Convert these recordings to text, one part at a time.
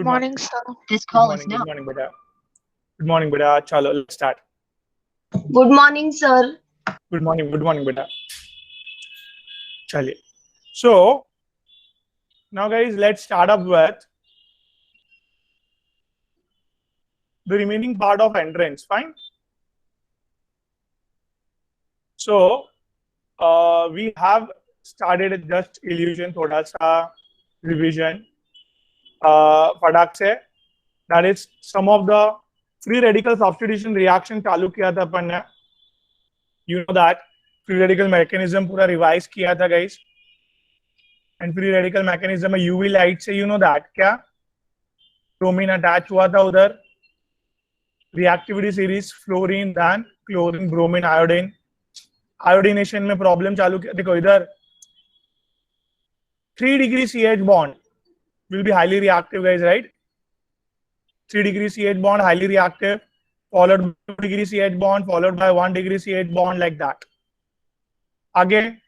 morning, sir. This Good call is morning. now. Good morning, beta. Good morning, beta. Chalo, let's start. Good morning, sir. Good morning. Good morning, beta. Chaliye. So now, guys, let's start up with the remaining part of entrance. Fine. So we have started just illusion, thoda sa revision. फटाक से that is some of the free radical substitution reaction चालू किया था अपन ने. You know that free radical mechanism पूरा revise किया था, guys. And free radical mechanism में UV light से you know that क्या bromine attach हुआ था उधर. Reactivity series fluorine than chlorine bromine iodine. Iodination में problem चालू किया. देखो इधर 3 degree CH bond will be highly reactive, guys, right? 3 degree CH bond highly reactive, followed by 2 degree CH bond, followed by 1 degree CH bond, like that. Again,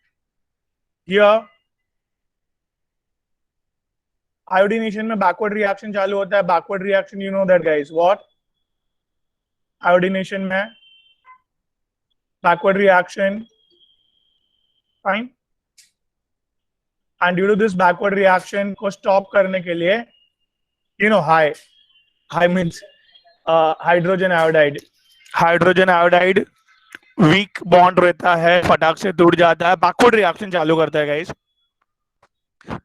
here iodination में backward reaction चालू होता है. Backward reaction, you know that, guys. What? Iodination में backward reaction. Fine. And due to this backward reaction को stop करने के लिए, you know, high means hydrogen iodide. Hydrogen iodide weak bond रहता है, फटाक से टूट जाता है. Backward reaction चालू करता है, guys.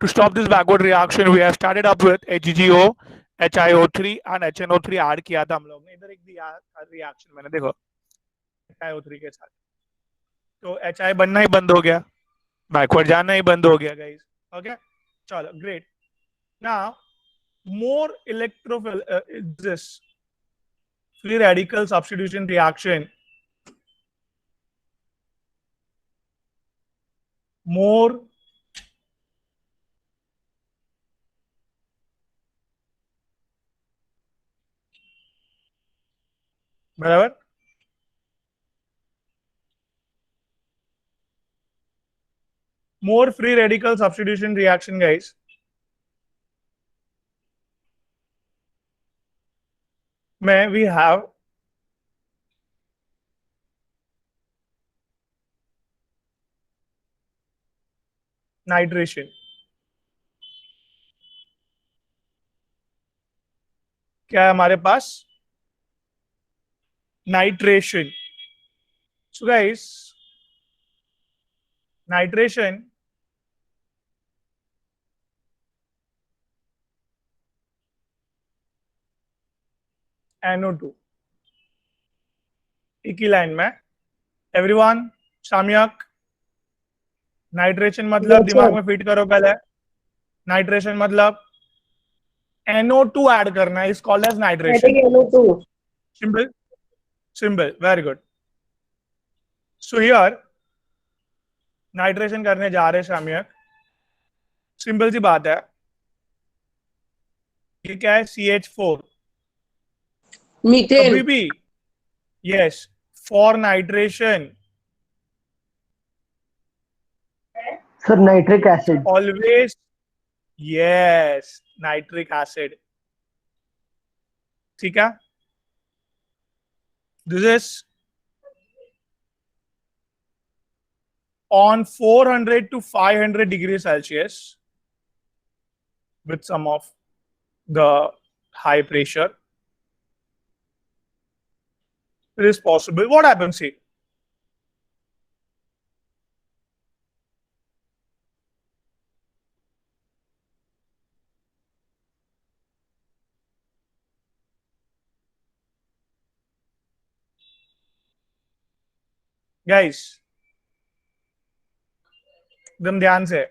To stop this backward reaction, we have started up with HGO, HiO3 and HNO3 add किया था हम लोग ने. इधर एक दिया रिएक्शन मैंने, देखो HiO3 के साथ. तो HI बनना ही बंद हो गया, बैकवर्ड जाना ही बंद हो गया, गाइस. ओके, चलो, great. Now more electrophil this free radical substitution reaction, more बराबर more free radical substitution reaction, guys. May we have nitration. क्या है हमारे पास? Nitration. So, guys, nitration NO2 एक ही लाइन में. एवरीवन, साम्यक, नाइट्रेशन मतलब दिमाग में फिट करो पहले. नाइट्रेशन मतलब NO2 ऐड करना है, is called as nitration. Simple simple, very good. So here nitration करने जा रहे हैं साम्यक. सिंपल सी बात है. ये क्या है? CH4 methane. अभी भी yes, for nitration sir nitric acid. Always yes, nitric acid. ठीक है. This is on 400 to 500 degrees Celsius with some of the high pressure. It is possible. What happens here? Guys, एकदम ध्यान से.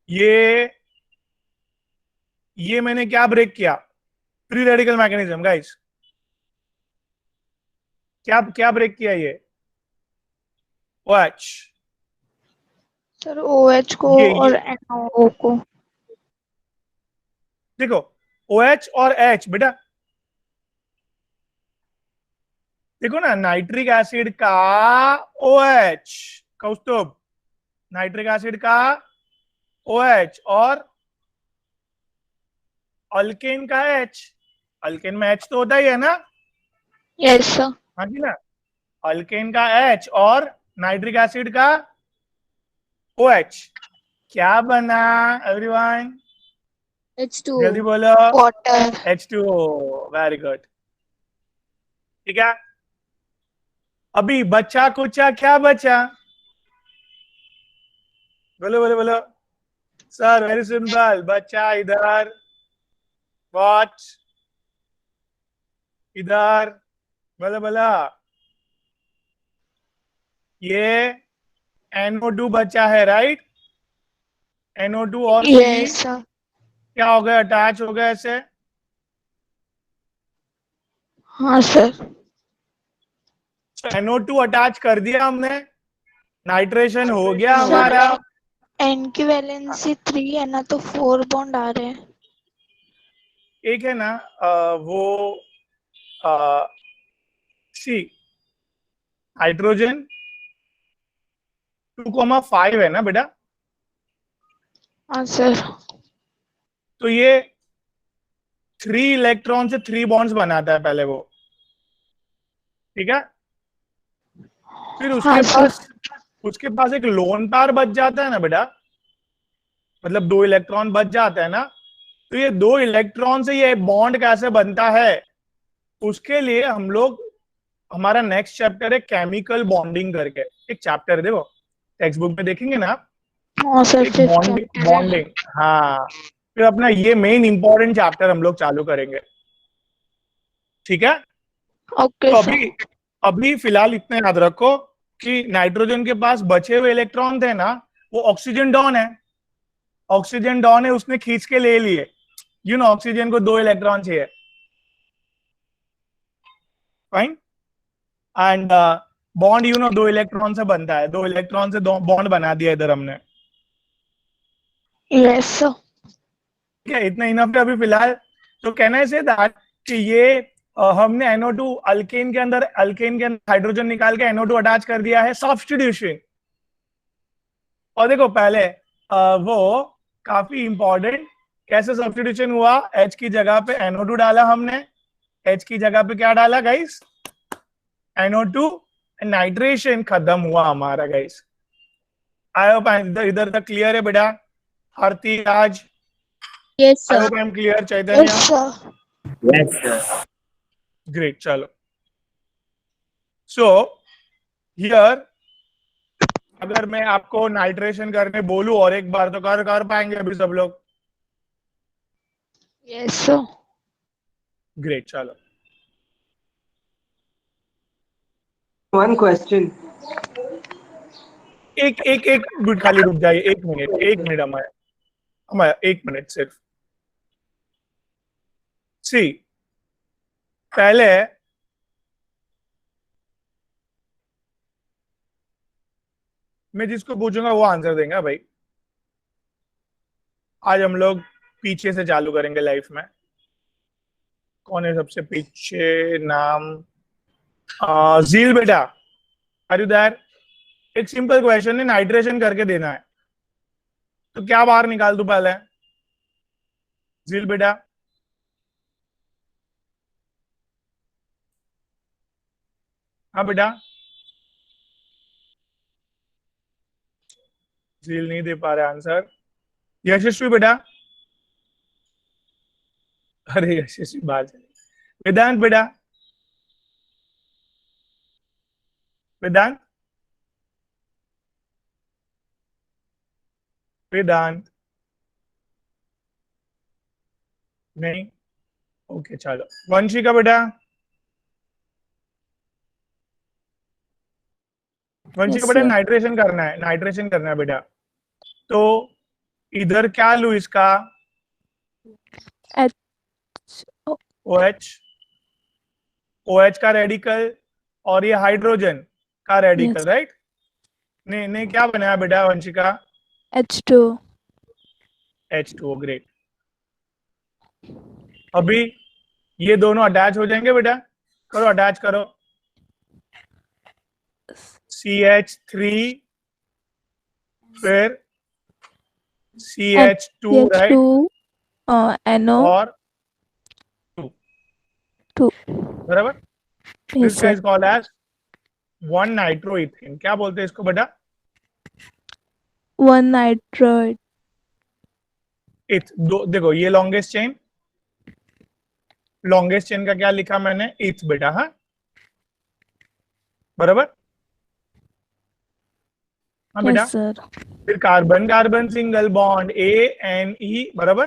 ये मैंने क्या ब्रेक किया? Free radical mechanism, guys. क्या ब्रेक किया ये? OH. सर OH को और NO को. देखो OH और H बेटा, देखो ना, नाइट्रिक एसिड का OH, कौस्तुभ, नाइट्रिक एसिड का OH और अल्केन का H, अल्केन में H तो होता ही है ना, यस सर। हाँ जी ना, अल्केन का H और नाइट्रिक एसिड का OH, क्या बना एवरीवन, H2O. जल्दी बोलो। वाटर। H2O, very good. ठीक है, अभी बचा कुचा क्या बचा, बोलो बोलो बोलो सर, वेरी सिंपल, बचा इधर, वॉट, इधर, बोलो बोलो, ये NO2 बचा है, राइट, NO2 और C यस सर। क्या हो गया, अटैच हो गया ऐसे, हाँ सर। NO2 अटैच कर दिया हमने, नाइट्रेशन हो गया सर हमारा। एन की वैलेंसी 3 है ना, तो 4 बॉन्ड आ रहे हैं। एक है ना वो सी हाइड्रोजन 2,5 है ना बेटा, हाँ सर। तो ये 3 इलेक्ट्रॉन से 3 बॉन्ड्स बनाता है पहले वो, ठीक है, फिर हाँ सर। उसके पास एक लोन पेयर बच जाता है ना बेटा, मतलब 2 इलेक्ट्रॉन बच जाता है ना, तो ये 2 इलेक्ट्रॉन से ये बॉन्ड कैसे बनता है, उसके लिए हम लोग, हमारा नेक्स्ट चैप्टर है केमिकल बॉन्डिंग करके, एक चैप्टर है, देखो टेक्स्ट बुक में देखेंगे ना, हाँ सर, एक 5th बॉन्डिंग चैप्टर है। बॉन्डिंग, हाँ, फिर अपना ये मेन इंपॉर्टेंट चैप्टर हम लोग चालू करेंगे, ठीक है। ओके तो सर। अभी अभी फिलहाल इतना याद रखो कि नाइट्रोजन के पास बचे हुए इलेक्ट्रॉन थे ना, वो ऑक्सीजन डॉन है, ऑक्सीजन डॉन है, उसने खींच के ले लिए, यू नो ऑक्सीजन को 2 इलेक्ट्रॉन चाहिए, fine, and bond you know 2 electron से बनता है, 2 इलेक्ट्रॉन से बॉन्ड बना दिया इधर हमने, यस सर। ठीक है, इतना इनफ है अभी फिलहाल। तो कहना है से दैट कि ये हमने NO2 अल्केन के अंदर हाइड्रोजन निकाल के NO2 अटैच कर दिया है, सब्स्टिट्यूशन। और देखो पहले वो काफी इंपॉर्टेंट, कैसे सब्स्टिट्यूशन हुआ, H की जगह पे NO2 डाला हमने, H की जगह पे क्या डाला गाइस, NO2, नाइट्रेशन खत्म हुआ हमारा गाइस। आई होप इधर तक क्लियर है बेटा, आरती राज, Yes, I sir. Hope I am clear, yes Chaitanya, sir. Yes, sir. Great, चलो, सो हियर अगर मैं आपको नाइट्रेशन करने बोलूं और एक बार, तो कर पाएंगे अभी सब लोग, यस सर। ग्रेट, चलो, One question. एक एक एक मिनट खाली रुक जाइए, एक मिनट हमारे हमारा 1 मिनट सिर्फ, सी पहले मैं जिसको पूछूंगा वो आंसर देंगे भाई, आज हम लोग पीछे से चालू करेंगे लाइफ में, कौन है सबसे पीछे, नाम जील बेटा, आर यू देयर, एक सिंपल क्वेश्चन है, नाइट्रेशन करके देना है, तो क्या बाहर निकाल दूं पहले, जील बेटा, हाँ बेटा, झील नहीं दे पा रहे आंसर, यशस्वी बेटा, अरे यशस्वी बाहर चले, वेदांत बेटा, वेदांत, वेदांत, नहीं, ओके चलो, वंशिका बेटा, वंशिका Yes, बेटा, sir. नाइट्रेशन करना है बेटा, तो इधर क्या लू इसका, H. OH, OH का रेडिकल, और ये हाइड्रोजन का रेडिकल, Yes. राइट, ने क्या बनाया बेटा वंशिका, H2. H2O, ग्रेट, अभी ये दोनों अटैच हो जाएंगे बेटा, करो अटैच करो, CH3 फिर CH2, right? CH2 NO Or 2. 2. बराबर? Yes, This guy sir. is called as 1 nitroethane. क्या बोलते हैं इसको बेटा? 1 nitroid. देखो ये लॉन्गेस्ट चेन, लॉन्गेस्ट चेन का क्या लिखा मैंने? इथ बेटा, हाँ बराबर, हाँ बेटा। Yes, sir. फिर carbon carbon single bond ANE, बराबर।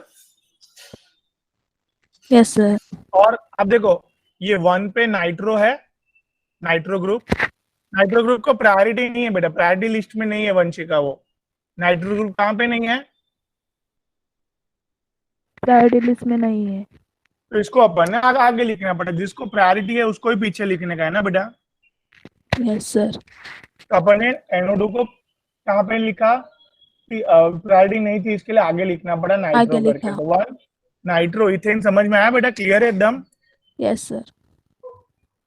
Yes, sir. और अब देखो ये 1 पे नाइट्रो है, नाइट्रो ग्रुप को प्रायोरिटी नहीं है बेटा, प्रायोरिटी लिस्ट में नहीं है वंशिका। वो नाइट्रो ग्रुप कहाँ पे नहीं है? प्रायोरिटी लिस्ट में नहीं है। तो इसको अपन ने आगे लिखना पड़ा, जिसको प्रायोरिटी है उसको ही पीछे लिखने का है ना बेटा। Yes, sir. तो अपन ने NO2 को कहाँ पे लिखा? प्रायोरिटी नहीं थी, इसके लिए आगे लिखना पड़ा नाइट्रो आगे करके। लिखा। तो 1 नाइट्रो इथेन, समझ में आया बेटा? क्लियर है एकदम? Yes, sir.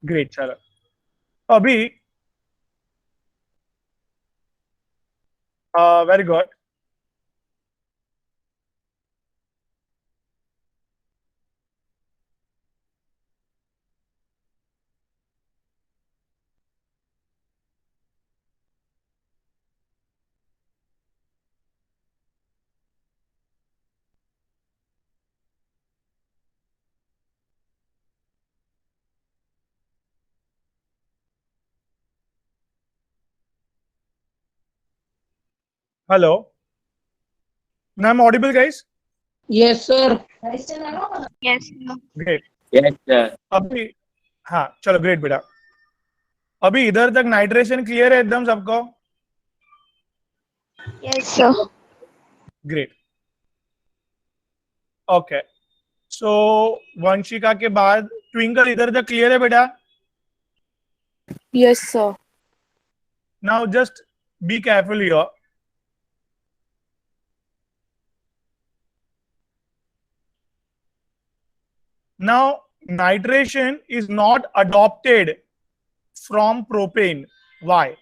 ग्रेट। चलो अभी very good. Hello, now I'm audible guys? Yes, sir. Yes, sir. Great. Yes, sir. अभी हाँ चलो ग्रेट बेटा। अभी इधर तक नाइट्रेशन क्लियर है एकदम सबको? Yes, sir. ग्रेट। ओके, सो वंशिका के बाद ट्विंकल इधर तक क्लियर है बेटा? Yes, sir. Now just be careful here. Now, nitration is not adopted from propane. Why?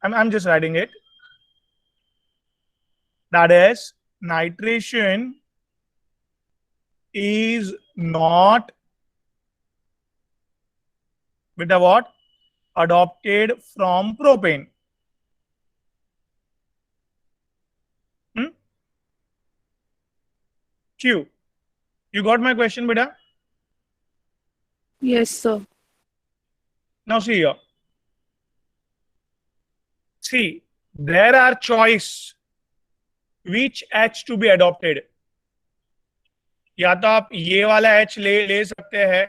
I'm just writing it. That is, nitration is not with a what? Adopted from propane. Q. You got my question, beta? Yes, sir. Now see here. See, there are choice which H to be adopted. या तो आप ये वाला H ले सकते हैं,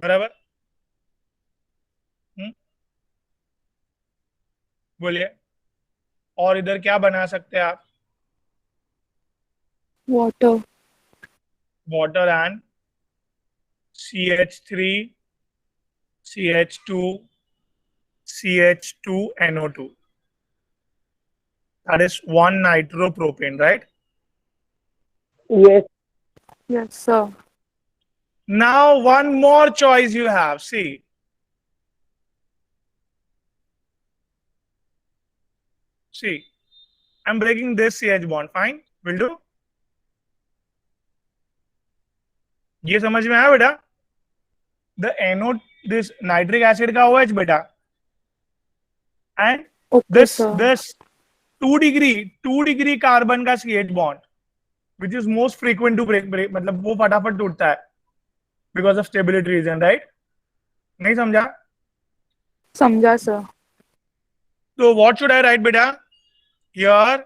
बराबर? बोलिए। और इधर क्या बना सकते हैं आप? Water. Water and CH3, CH2, CH2NO2. That is 1 nitropropane, right? Yes. Yes, sir. Now one more choice you have. See, I'm breaking this CH bond. Fine, will do. ये समझ में आया बेटा? The NO, this nitric acid का OH बेटा, and Okay, sir. this 2 degree carbon का CH bond, which is most frequent to break, मतलब वो फटाफट टूटता है because of stability reason, right? नहीं समझा? समझा, sir. So what should I write बेटा? Here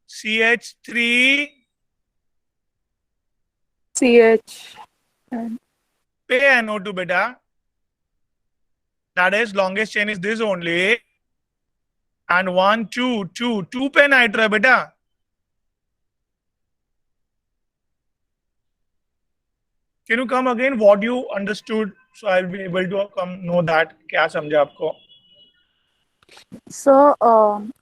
CH3 CH. पे NO2 बेटा. That is longest chain is this only. And 1, 2 पे nitro है बेटा. Can you come again? What you understood, so I'll be able to come know that. क्या समझा आपको? Sir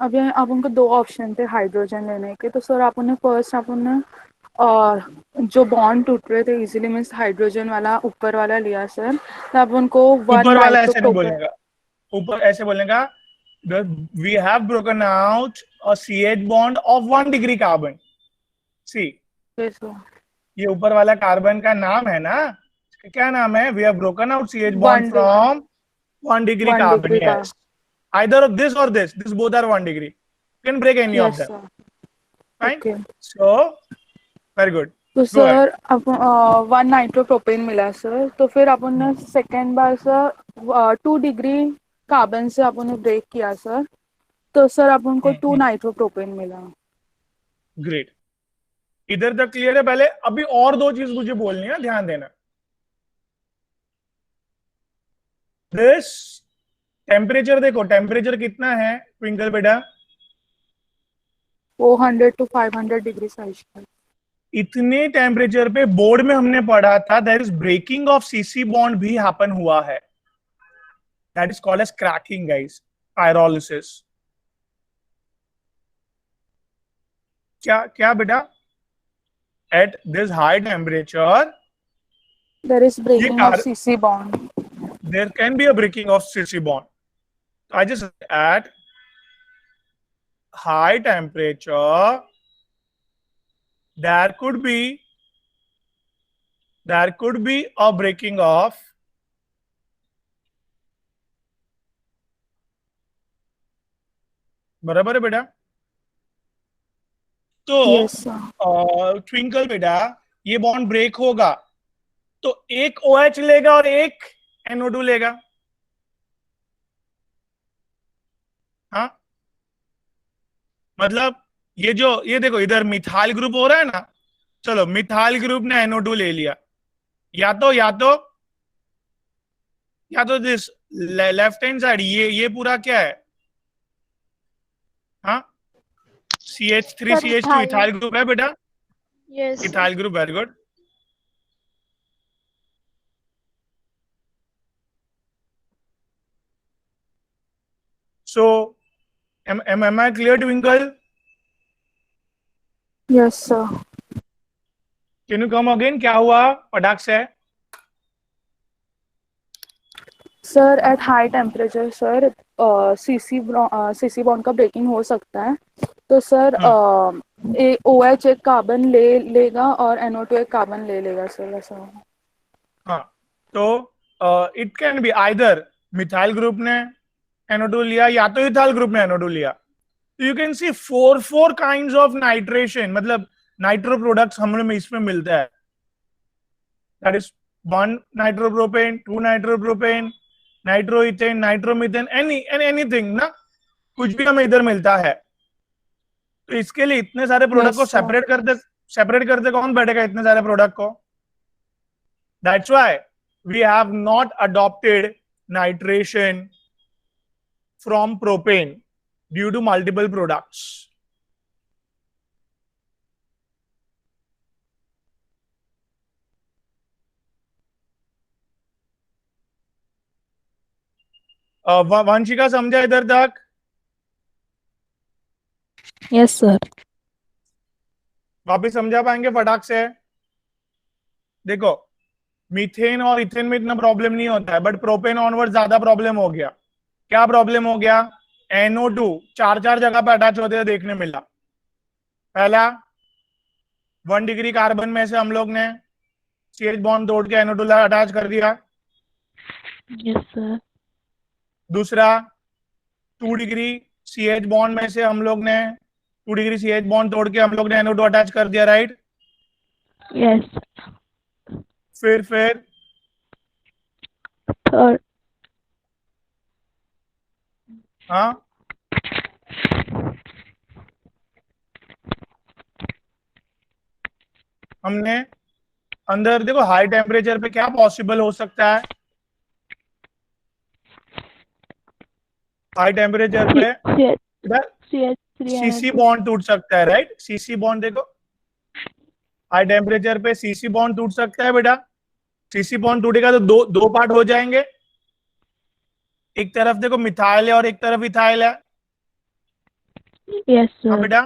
अभी आप उनको 2 ऑप्शन थे हाइड्रोजन लेने के, तो सर आप उन्हें फर्स्ट आप उन्हें जो बॉन्ड टूट रहे थे इजीली मीन्स हाइड्रोजन वाला ऊपर वाला लिया सर, तो आप उनको 1 ऊपर वाला ऐसे नहीं नाइट्रोप्रोपेन। बोलने का, ऊपर ऐसे बोलने का we have broken out a CH bond of 1 degree carbon. See, Okay, sir. ये ऊपर वाला कार्बन का नाम है ना, क्या नाम है? We have broken out CH bond 1 degree. from 1 degree 1 carbon. degree Yes. Either of this or this. This both are 1 degree. You can break any of Yes, them. sir. Fine. Okay. So, very good. तो Go ahead. Sir आप 1 nitropropane मिला sir, तो फिर अपन ने second बार sir 2 degree carbon से अपन ने break किया sir, तो सर अपन को 2 नाइट्रोप्रोपेन मिला. ग्रेट. इधर तक क्लियर है? पहले अभी और दो चीज मुझे बोलनी है, ध्यान देना. दिस टेम्परेचर देखो, टेम्परेचर कितना है ट्विंकल बेटा? 400 to 500 डिग्री सेल्सियस. इतने टेम्परेचर पे बोर्ड में हमने पढ़ा था there is breaking of CC bond भी हैपन हुआ है. That is called as cracking guys, pyrolysis. क्या क्या बेटा? At this high temperature there is breaking of car- CC bond. there can be a breaking of CC bond. I just at high temperature there could be a breaking of बराबर है बेटा? तो yes sir. Twinkle बेटा, ये bond break होगा तो एक OH लेगा और एक NO2 लेगा. हाँ, मतलब ये देखो, इधर मिथाइल ग्रुप हो रहा है ना. चलो, मिथाइल ग्रुप ने NO2 ले लिया, या तो दिस लेफ्ट हैंड साइड ये पूरा क्या है? हाँ, CH3CH2 इथाइल ग्रुप है बेटा. Yes. Ethyl group, very good. So, am I clear, Twinkle? Yes sir. Can you come again? क्या हुआ पटाख से? Sir at high temperature sir CC bond का ब्रेकिंग हो सकता है, तो सर OH एक कार्बन ले लेगा और NO2 एक कार्बन ले लेगा सर, ऐसा. हाँ, तो it can be either methyl group ने NO2 लिया या तो इथाइल ग्रुप ने NO2 लिया. तो you can see four kinds of nitration, मतलब नाइट्रो प्रोडक्ट्स हमें इसमें मिलता है. That is 1 nitropropane, 2 nitropropane, nitroethane, nitromethane, anything ना, कुछ भी हमें इधर मिलता है. तो इसके लिए इतने सारे प्रोडक्ट को सेपरेट करते कौन बैठेगा इतने सारे प्रोडक्ट को? That's why we have not adopted nitration from propane due to multiple products. Vanshika समझा इधर तक? Yes, sir. वापिस समझा पाएंगे फटाक से? देखो, मीथेन और इथेन में इतना प्रॉब्लम नहीं होता है, बट प्रोपेन ऑनवर्ड ज्यादा प्रॉब्लम हो गया. क्या प्रॉब्लम हो गया? NO2 चार जगह पे अटैच होते हुए देखने मिला. पहला, 1 डिग्री कार्बन में से हम लोग ने CH बॉन्ड तोड़ के NO2 अटैच कर दिया. Yes, sir. दूसरा, 2 डिग्री CH बॉन्ड में से हम लोग ने 2 डिग्री CH बॉन्ड तोड़ के हम लोग ने NO2 अटैच कर दिया, राइट? Yes. फिर Third. हाँ, हमने अंदर देखो हाई टेम्परेचर पे क्या पॉसिबल हो सकता है? हाई टेम्परेचर पे इधर CH3 CC बॉन्ड टूट सकता है, राइट? CC बॉन्ड देखो, हाई टेम्परेचर पे CC बॉन्ड टूट सकता है बेटा. CC बॉन्ड टूटेगा तो दो पार्ट हो जाएंगे. एक तरफ देखो मिथाइल है और एक तरफ इथाइल है. Yes, हाँ sir. बेटा,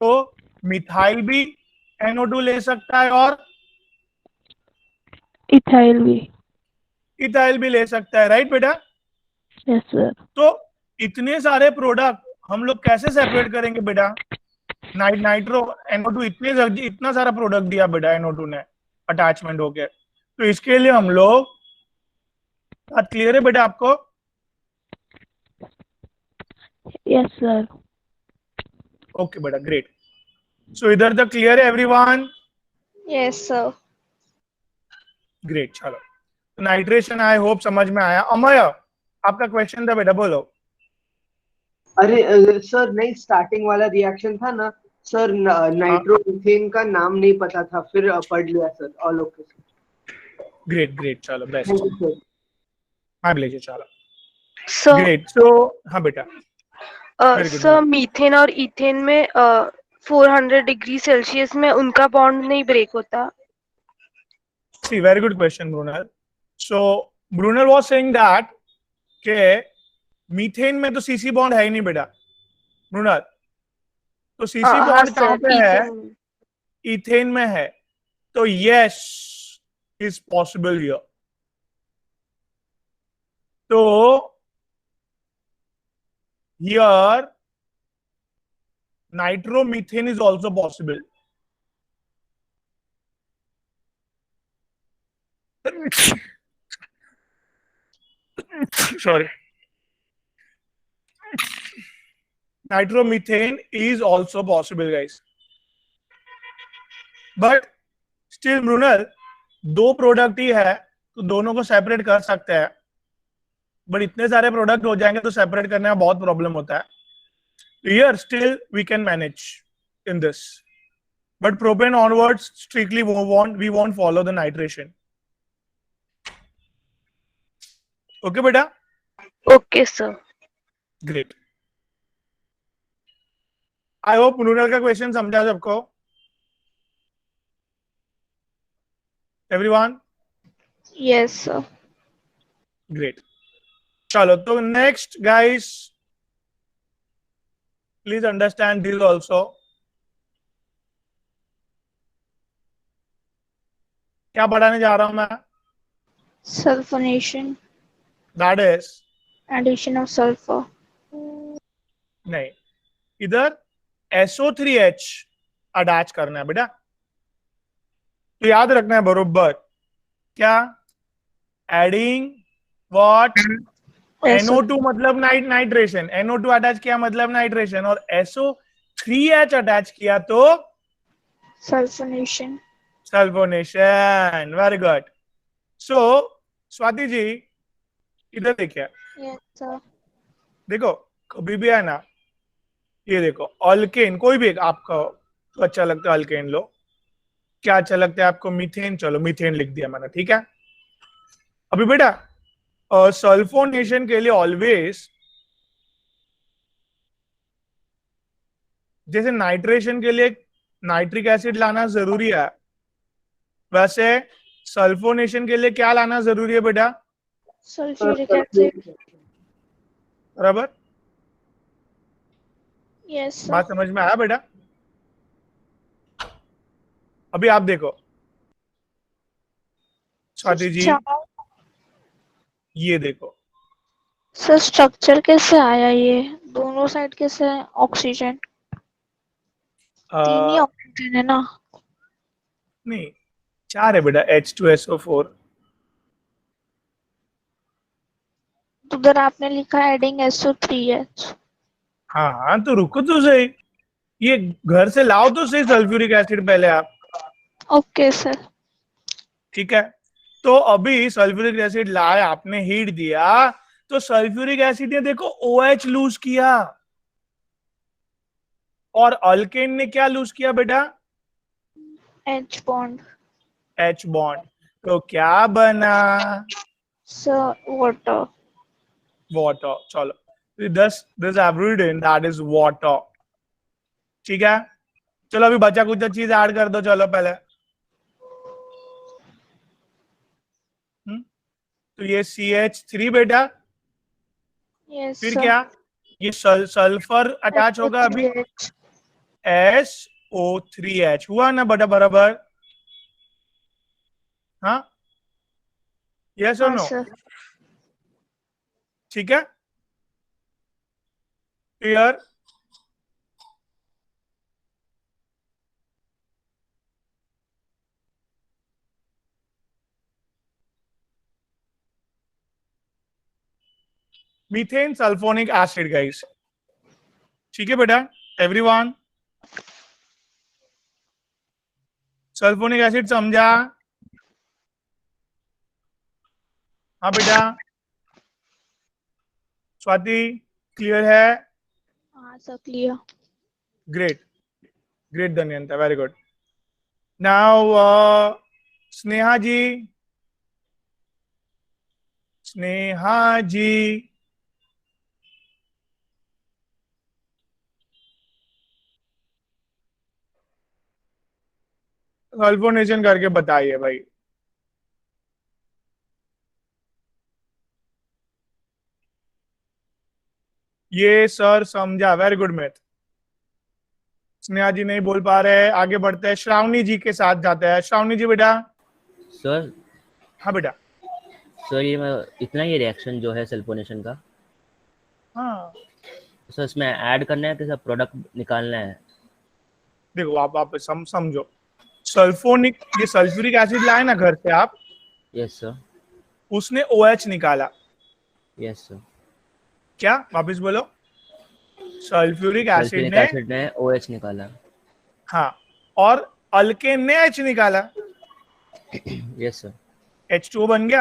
तो मिथाइल भी NO2 ले सकता है और Ethyl भी. इथाइल भी ले सकता है, राइट बेटा? Yes, sir. तो इतने सारे प्रोडक्ट हम लोग कैसे सेपरेट करेंगे बेटा? नाइट्रो NO2 इतना सारा प्रोडक्ट दिया बेटा NO2 ने अटैचमेंट होके, तो इसके लिए हम लोग, बात क्लियर है बेटा आपको? Yes, sir. ओके बेटा, ग्रेट। सो इधर तक क्लियर है एवरीवन? Yes, sir. ग्रेट, चलो नाइट्रेशन आई होप समझ में आया। अमय, आपका क्वेश्चन था बेटा, बोलो। अरे सर नहीं, स्टार्टिंग वाला रिएक्शन था ना सर, नाइट्रोमीथेन का नाम नहीं पता था, फिर पढ़ लिया sir. All okay sir. Great great, चलो बेस्ट। Thank you sir. हाँ लीजिए, चलो सर ग्रेट। तो हाँ बेटा, very good, सर मीथेन और इथेन में 400 डिग्री सेल्सियस में उनका बॉन्ड नहीं ब्रेक होता। see very good question Brunel. So Brunel was saying that के मीथेन में तो सीसी बॉन्ड है ही नहीं बेटा ब्रुनल, तो सीसी बॉन्ड कहाँ पे है? इथेन में है। तो यस इज पॉसिबल हियर। तो here nitromethane is also possible. sorry, nitromethane is also possible guys, but still ब्रुनल दो प्रोडक्ट ही है तो दोनों को सेपरेट कर सकते हैं, बट इतने सारे प्रोडक्ट हो जाएंगे तो सेपरेट करने में बहुत प्रॉब्लम होता है। Here still we can manage in this, but propane onwards strictly we want follow the nitration. Okay बेटा? Okay sir. Great. I hope ब्रुनल का क्वेश्चन समझा सबको, एवरीवन? Yes, sir. ग्रेट। चलो तो next guys, please understand this also. क्या पढ़ाने जा रहा हूं मैं? Sulfonation, that is addition of sulfur. नहीं, इधर SO3H अटैच करना है बेटा, तो याद रखना है बरोबर क्या? Adding what? NO2 मतलब नाइट्रेशन, NO2 अटैच किया मतलब नाइट्रेशन, और SO3H अटैच किया तो Sulfonation. Sulfonation. Very good. So Swati ji इधर देखिए, Yes, sir. देखो कभी भी है ना, ये देखो अल्केन, कोई भी आपको तो अच्छा लगता है अल्केन लो, क्या अच्छा लगता है आपको? मीथेन, चलो मीथेन लिख दिया मैंने, ठीक है। अभी बेटा सल्फोनेशन के लिए ऑलवेज, जैसे नाइट्रेशन के लिए नाइट्रिक एसिड लाना जरूरी है, वैसे सल्फोनेशन के लिए क्या लाना जरूरी है बेटा? Sulfuric acid. बराबर? Yes, sir. बात समझ में आया बेटा? अभी आप देखो स्वाति जी, ये देखो सर स्ट्रक्चर कैसे आया ये? दोनों साइड कैसे है? ऑक्सीजन तीन ही ऑक्सीजन है ना? नहीं, चार है बेटा, H2SO4। तो उधर आपने लिखा एडिंग SO3H। हाँ हाँ, तो रुको तो सही, ये घर से लाओ तो सही सल्फ्यूरिक एसिड पहले आप, ओके सर। ठीक है। तो अभी सल्फ्यूरिक एसिड लाए आपने, हीट दिया, तो सल्फ्यूरिक एसिड ने देखो OH लूज किया, और अल्केन ने क्या लूज किया बेटा? H bond. H bond. तो क्या बना? Sir water. वाटर। चलो, this I've written that is water, ठीक है। चलो अभी बचा कुछ चीज ऐड कर दो, चलो पहले। तो ये CH3 बेटा, यस फिर सर। क्या? ये सल्फर अटैच होगा अभी, SO3H हुआ ना बेटा बराबर? हाँ, यस और हाँ नो? सर। ठीक है। Clear? Methane sulphonic acid guys, ठीक है बेटा? एवरीवन सल्फोनिक एसिड समझा? हाँ बेटा, स्वाति क्लियर है? हाँ सर क्लियर। ग्रेट, ग्रेट धन्यंता, very good. Now Sneha ji, Sneha ji sulfonation करके बताइए भाई। ये सर समझा, वेरी गुड मैथ। स्नेहा जी नहीं बोल पा रहे, आगे बढ़ते हैं, श्रावणी जी के साथ जाते हैं। श्रावणी जी बेटा। सर हाँ बेटा। सर ये मैं इतना ही रिएक्शन जो है सल्फोनेशन का, हाँ सर इसमें ऐड करना है कि सर प्रोडक्ट निकालना है? देखो आप समझो, सल्फोनिक, ये सल्फ्यूरिक एसिड लाए ना घर से आप, यस सर। उसने OH निकाला, यस सर। क्या? वापस बोलो। सल्फ्यूरिक एसिड सल्फ्यूरिक ने, एसिड ने OH निकाला। हाँ, और अल्केन ने H निकाला, यस सर। H2O बन गया।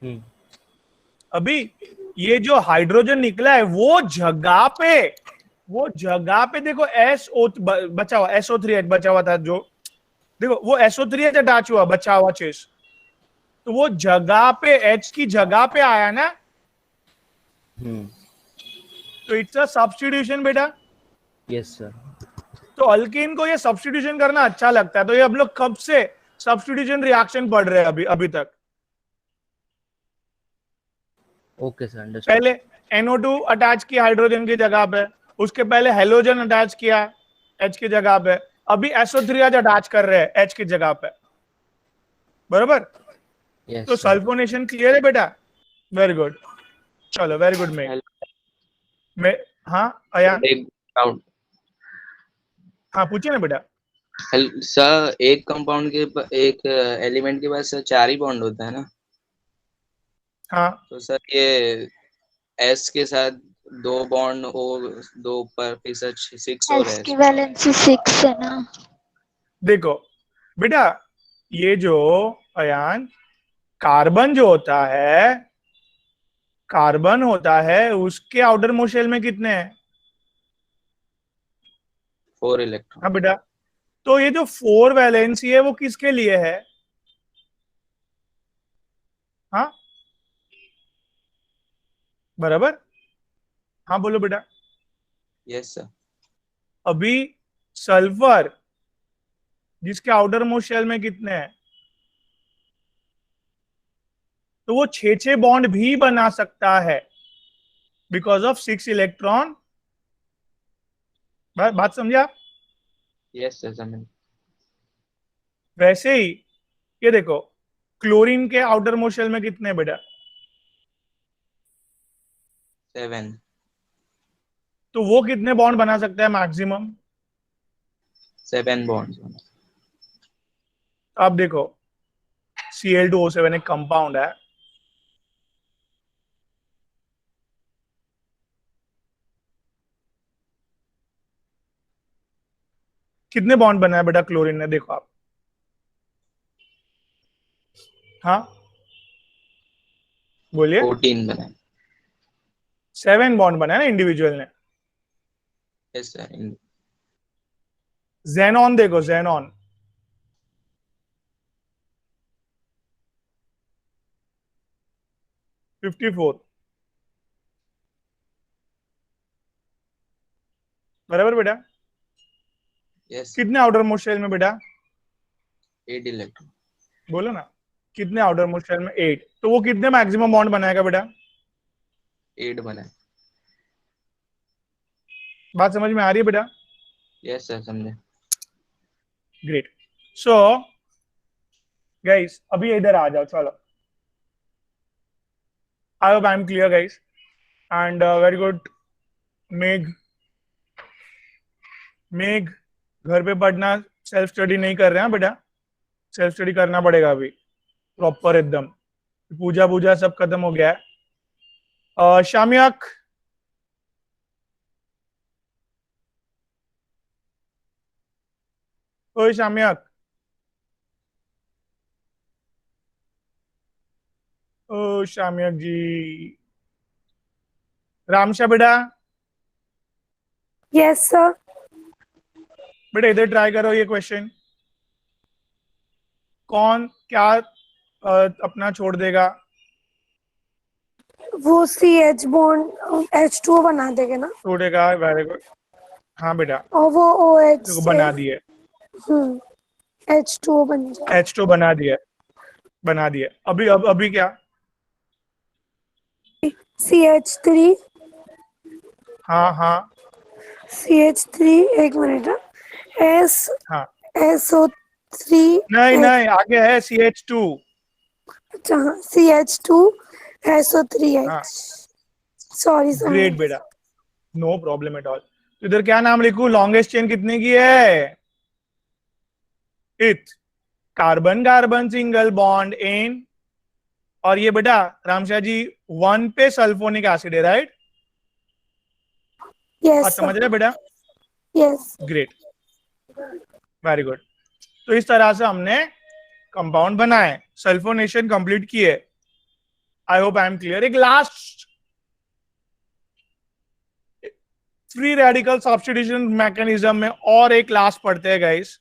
हम्म। अभी ये जो हाइड्रोजन निकला है वो जगह पे देखो SO बचा हुआ, SO3H बचा हुआ था, जो देखो वो SO3H अटैच हुआ, बचा हुआ चीज, तो वो जगह पे H की जगह पे आया ना, तो इट्स अ सब्स्टिट्यूशन बेटा। Yes sir. तो अल्कीन को ये सब्स्टिट्यूशन करना अच्छा लगता है, तो ये हम लोग कब से सब्स्टिट्यूशन रिएक्शन पढ़ रहे हैं अभी तक। Okay sir, understood. पहले NO2 अटैच किया हाइड्रोजन की जगह पे, उसके पहले हेलोजन अटैच किया H की जगह पे, अभी SO3H अटैच कर रहे हैं H की जगह पे, बराबर? यस तो सर। सल्फोनेशन क्लियर है बेटा? वेरी गुड, चलो वेरी गुड। मैं हाँ अयान, एक कंपाउंड, हाँ पूछिए ना बेटा। सर एक कंपाउंड के एक एलिमेंट के पास सर 4 ही बॉन्ड होता है ना? हाँ तो सर ये S के साथ 2 बॉन्ड हो, 2 ऊपर, फिर सर 6 हो रहा एस है। की वैलेंसी 6 है ना। देखो बेटा, ये जो अयान कार्बन जो होता है, कार्बन होता है, उसके आउटर मोस्ट शेल में कितने हैं? 4 इलेक्ट्रॉन। हाँ बेटा, तो ये जो 4 वैलेंसी है वो किसके लिए है? हाँ बराबर, हाँ बोलो बेटा। Yes sir. अभी सल्फर जिसके आउटर मोस्ट शेल में कितने हैं, तो वो 6 बॉन्ड भी बना सकता है बिकॉज ऑफ 6 इलेक्ट्रॉन। बात समझे आप? यस सर समझ। वैसे ही ये देखो, क्लोरीन के आउटर मोस्ट शेल में कितने हैं बेटा? 7। तो वो कितने बॉन्ड बना सकता है मैक्सिमम? 7 बॉन्ड्स। आप देखो, Cl2O7 एक कंपाउंड है, कितने बॉन्ड बना है बेटा क्लोरीन ने? देखो आप, हाँ बोलिए। 14 बना। 7 बॉन्ड बना है ना इंडिविजुअल ने। Yes sir. जेनॉन देखो, जेनॉन 54, बराबर बेटा? यस। कितने आउटर मोस्ट शेल में बेटा? 8 इलेक्ट्रॉन। बोलो ना, कितने आउटर मोस्ट शेल में? 8, तो वो कितने मैक्सिमम बॉन्ड बनाएगा बेटा? 8 बना। बात समझ में आ रही है बेटा? यस सर समझे। ग्रेट। सो गाइस अभी इधर आ जाओ, चलो। आई hope I am clear guys, and very good मेघ मेघ घर पे पढ़ना, सेल्फ स्टडी नहीं कर रहे हैं बेटा, सेल्फ स्टडी करना पड़ेगा अभी प्रॉपर एकदम। पूजा पूजा सब खत्म हो गया है। शामियाक, ओए शामियाक, ओ शामियाक जी। रामशा बेटा, यस सर। बेटा इधर ट्राई करो ये क्वेश्चन। कौन क्या अपना छोड़ देगा? वो CH बॉन्ड H2O बना देगा ना, छोड़ेगा, वेरी गुड। हाँ बेटा, और वो OH देखो बना दिए, H2O बन जाए। H2 बना दिए। अभी क्या? CH3 हाँ CH3 एक मिनट हाँ, SO3 नहीं आगे है CH2। अच्छा हाँ CH2 SO3H। हाँ सॉरी ग्रेट बेटा, नो प्रॉब्लम एट ऑल। तो इधर क्या नाम लिखूं? लॉन्गेस्ट चेन कितने की है? इथ carbon carbon single bond in, और ये बेटा रामशाह जी 1 पे सल्फोनिक एसिड है, राइट? यस समझ रहे बेटा? Yes great, very good. तो इस तरह से हमने कंपाउंड बनाए, सल्फोनेशन कंप्लीट किए। I hope I am clear. एक last free radical substitution mechanism में और एक क्लास पढ़ते हैं guys.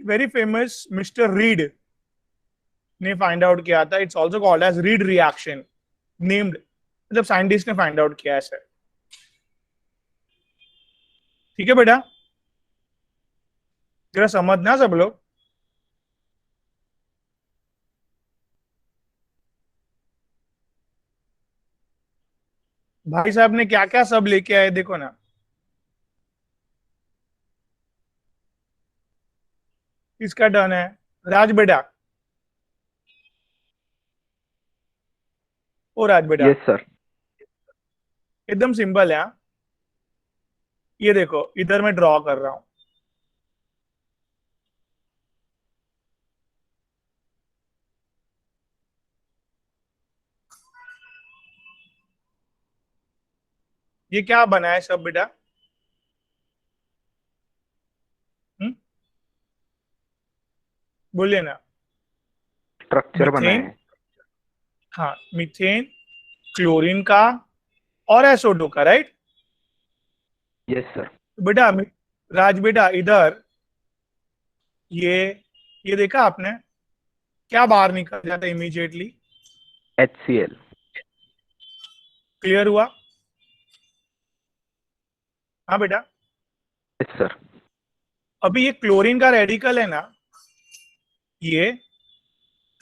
Very famous mister Reed ने फाइंड आउट किया था। It's also called as Reed reaction, named, मतलब साइंटिस्ट ने फाइंड आउट किया ऐसे। ठीक है बेटा, जरा समझना सब लोग। भाई साहब ने क्या क्या सब लेके आए देखो ना। किसका टर्न है? राज बेटा। ओ राज बेटा, यस सर। एकदम सिंपल है। हाँ? ये देखो इधर मैं ड्रॉ कर रहा हूं। ये क्या बना है सब बेटा? बोलिए ना। स्ट्रक्चर बना मीथेन, है। हाँ मीथेन, क्लोरीन का और SO2 का, राइट? Yes sir. बेटा राज बेटा इधर ये देखा आपने क्या बाहर निकल जाता है इमीडिएटली? HCl। क्लियर हुआ? हाँ बेटा। Yes sir. अभी ये क्लोरीन का रेडिकल है ना, ये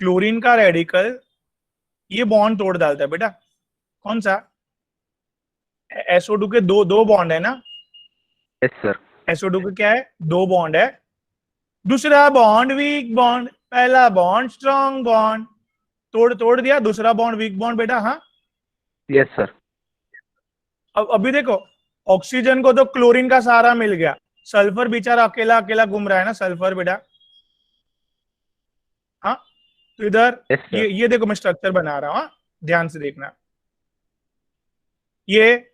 क्लोरीन का रेडिकल ये बॉन्ड तोड़ डालता है बेटा। कौन सा? SO2 के दो बॉन्ड है ना। Yes sir. SO2 के क्या है? 2 बॉन्ड है। दूसरा बॉन्ड वीक बॉन्ड, पहला बॉन्ड स्ट्रॉन्ग बॉन्ड, तोड़ दिया दूसरा बॉन्ड वीक बॉन्ड बेटा। हाँ यस सर। अब अभी देखो, ऑक्सीजन को तो क्लोरीन का सहारा मिल गया, सल्फर बेचारा अकेला अकेला घूम रहा है ना, सल्फर बेटा। हाँ तो इधर Yes, sir. ये देखो मैं स्ट्रक्चर बना रहा हूं, हाँ? ध्यान से देखना। ये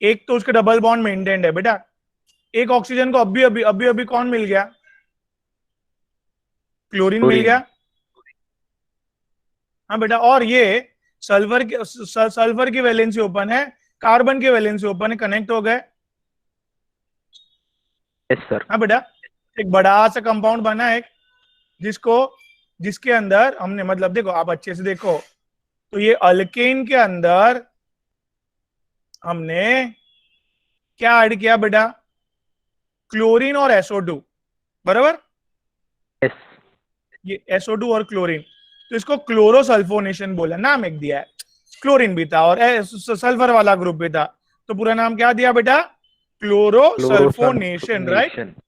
एक तो उसके डबल बॉन्ड मेंटेन्ड है बेटा। एक ऑक्सीजन को अभी कौन मिल गया? क्लोरीन मिल गया। हाँ बेटा, और ये सल्फर की वैलेंसी ओपन है, कार्बन की वैलेंसी ओपन है, कनेक्ट हो गए। Yes sir. हाँ बेटा, एक बड़ा सा कंपाउंड बना है जिसके अंदर हमने, मतलब देखो आप अच्छे से देखो, तो ये अल्केन के अंदर हमने क्या ऐड किया बेटा? क्लोरीन और SO2, बराबर? यस। ये SO2 और क्लोरीन, तो इसको क्लोरोसल्फोनेशन बोला, नाम एक दिया है। क्लोरीन भी था और सल्फर वाला ग्रुप भी था, तो पूरा नाम क्या दिया बेटा? Chlorosulfonation, right? Chlorosulfonation.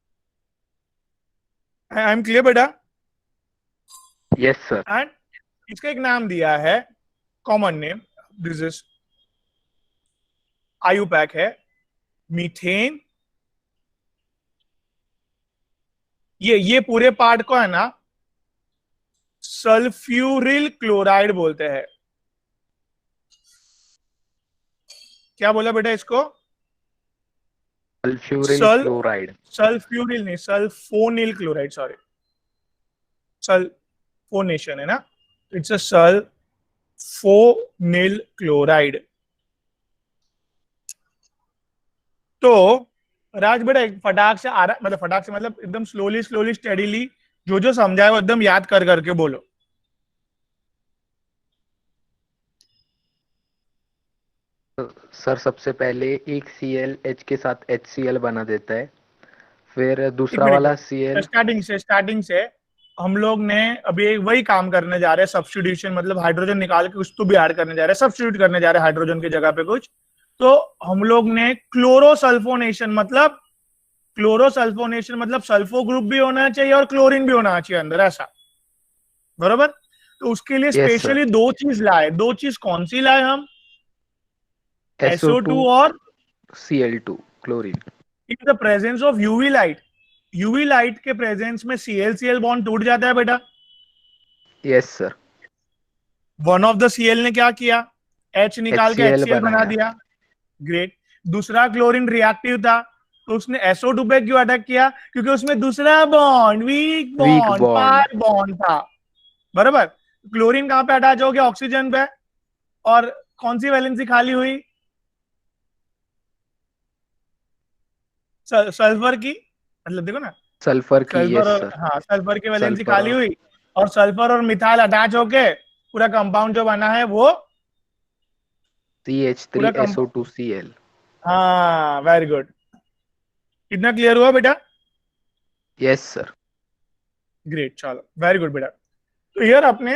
I am clear बेटा? Yes, sir. एंड इसका एक नाम दिया है, common name, this is IUPAC है, मीथेन। ये पूरे पार्ट को है ना सल्फ्यूरिल क्लोराइड बोलते हैं। क्या बोला बेटा इसको? Sulfuryl chloride. सल्फ्यूरिल नहीं, सल्फोनिल क्लोराइड, सॉरी, सल्फोनेशन है ना, इट्स अ सल्फोनिल क्लोराइड। तो राज बेटा एक फटाक से आ रहा, मतलब फटाक से मतलब एकदम स्लोली स्लोली स्टेडीली जो जो समझा है वो एकदम याद कर करके बोलो। सर सबसे पहले एक ClH के साथ HCl बना देता है, फिर दूसरा वाला Cl। स्टार्टिंग से हम लोग ने अभी वही काम करने जा रहे हैं, सब्स्टिट्यूशन, मतलब हाइड्रोजन निकाल के उसको भी ऐड करने जा रहे हैं, सब्स्टिट्यूट करने जा रहे हैं हाइड्रोजन की जगह पे कुछ। तो हम लोग ने क्लोरोसल्फोनेशन मतलब सल्फो ग्रुप भी होना चाहिए और क्लोरीन भी होना चाहिए अंदर, ऐसा, बरोबर? तो उसके लिए स्पेशली दो चीज लाए। दो चीज कौन सी लाए हम? SO2 और Cl2 chlorine. In the presence of UV light, UV light के प्रेजेंस में ClCl बॉन्ड टूट जाता है बेटा। Yes sir. One of the Cl ने क्या किया? H निकाल के HCl बना दिया, ग्रेट। दूसरा क्लोरीन रिएक्टिव था, तो उसने SO2 पे क्यों अटैक किया? क्योंकि उसमें दूसरा bond, weak bond, pi bond था, बराबर? क्लोरीन कहां पे अटैच हो गया? ऑक्सीजन पे। और कौन सी वैलेंसी खाली हुई? सल्फर की, मतलब देखो ना, सल्फर की, सल्फर और हाँ सल्फर की वैलेंसी खाली हुई, और सल्फर और मिथाइल अटैच होके पूरा कंपाउंड जो बना है वो CH3SO2Cl। हाँ, वेरी गुड। कितना क्लियर हुआ बेटा? Yes sir. ग्रेट, चलो वेरी गुड बेटा। तो यार अपने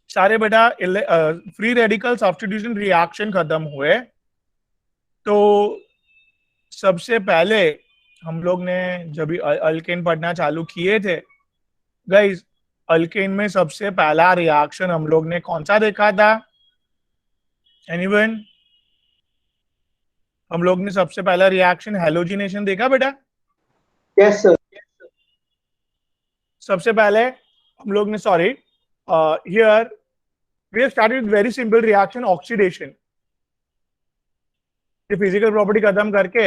सारे बेटा फ्री रेडिकल सब्स्टिट्यूशन रिएक्शन खत्म हुए। तो सबसे पहले हम लोग ने जब अल्केन पढ़ना चालू किए थे गाइस, अल्केन में सबसे पहला रिएक्शन हम लोग ने कौन सा देखा था? एनीवन? हम लोग ने सबसे पहला रिएक्शन हैलोजिनेशन देखा बेटा? Yes sir. सबसे पहले हम लोग ने, sorry, here we have started with very simple reaction, oxidation. ये फिजिकल प्रॉपर्टी खत्म करके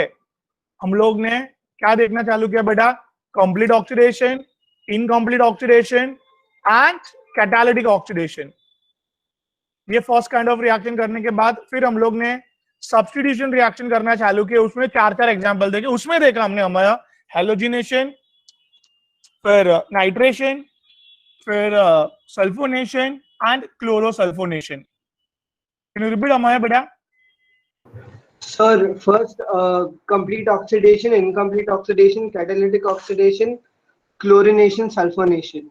हम लोग ने क्या देखना चालू किया बेटा? Complete oxidation, incomplete oxidation and catalytic oxidation. ये फर्स्ट काइंड ऑफ रिएक्शन करने के बाद फिर हम लोग ने सब्स्टिट्यूशन रिएक्शन करना चालू किया। उसमें चार चार एग्जांपल देखे। उसमें देखा हमने हमारा हैलोजिनेशन, फिर नाइट्रेशन, फिर sulfonation and chlorosulfonation. Can you repeat हमारा बेटा? Sir, first complete oxidation, incomplete oxidation, catalytic oxidation, chlorination, sulfonation.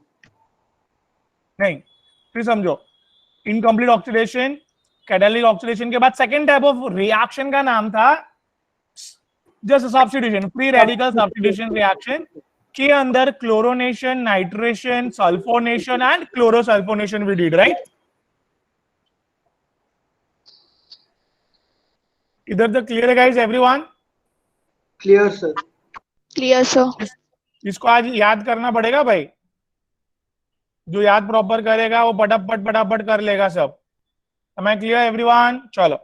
नहीं, फिर समझो, इनकम्प्लीट ऑक्सीडेशन, कैटालिटिक ऑक्सीडेशन के बाद सेकेंड टाइप ऑफ रिएक्शन का नाम था just substitution, free radical substitution reaction के अंदर chlorination, nitration, sulfonation and chlorosulfonation we did, right? इधर तक क्लियर है guys everyone? Clear sir. Clear sir. इसको आज याद करना पड़ेगा भाई। जो याद प्रॉपर करेगा वो फटाफट कर लेगा सब। Am I clear everyone? चलो,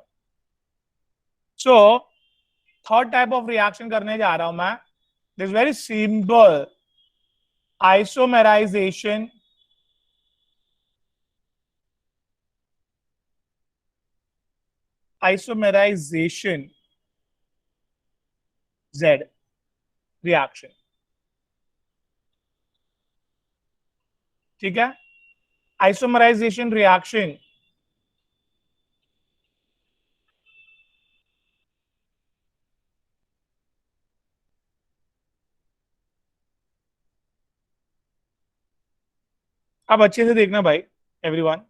so third type of reaction करने जा रहा हूं मैं। This very simple, isomerisation. Isomerisation Z reaction, ठीक है? आइसोमेराइजेशन रिएक्शन अब अच्छे से देखना भाई एवरीवन।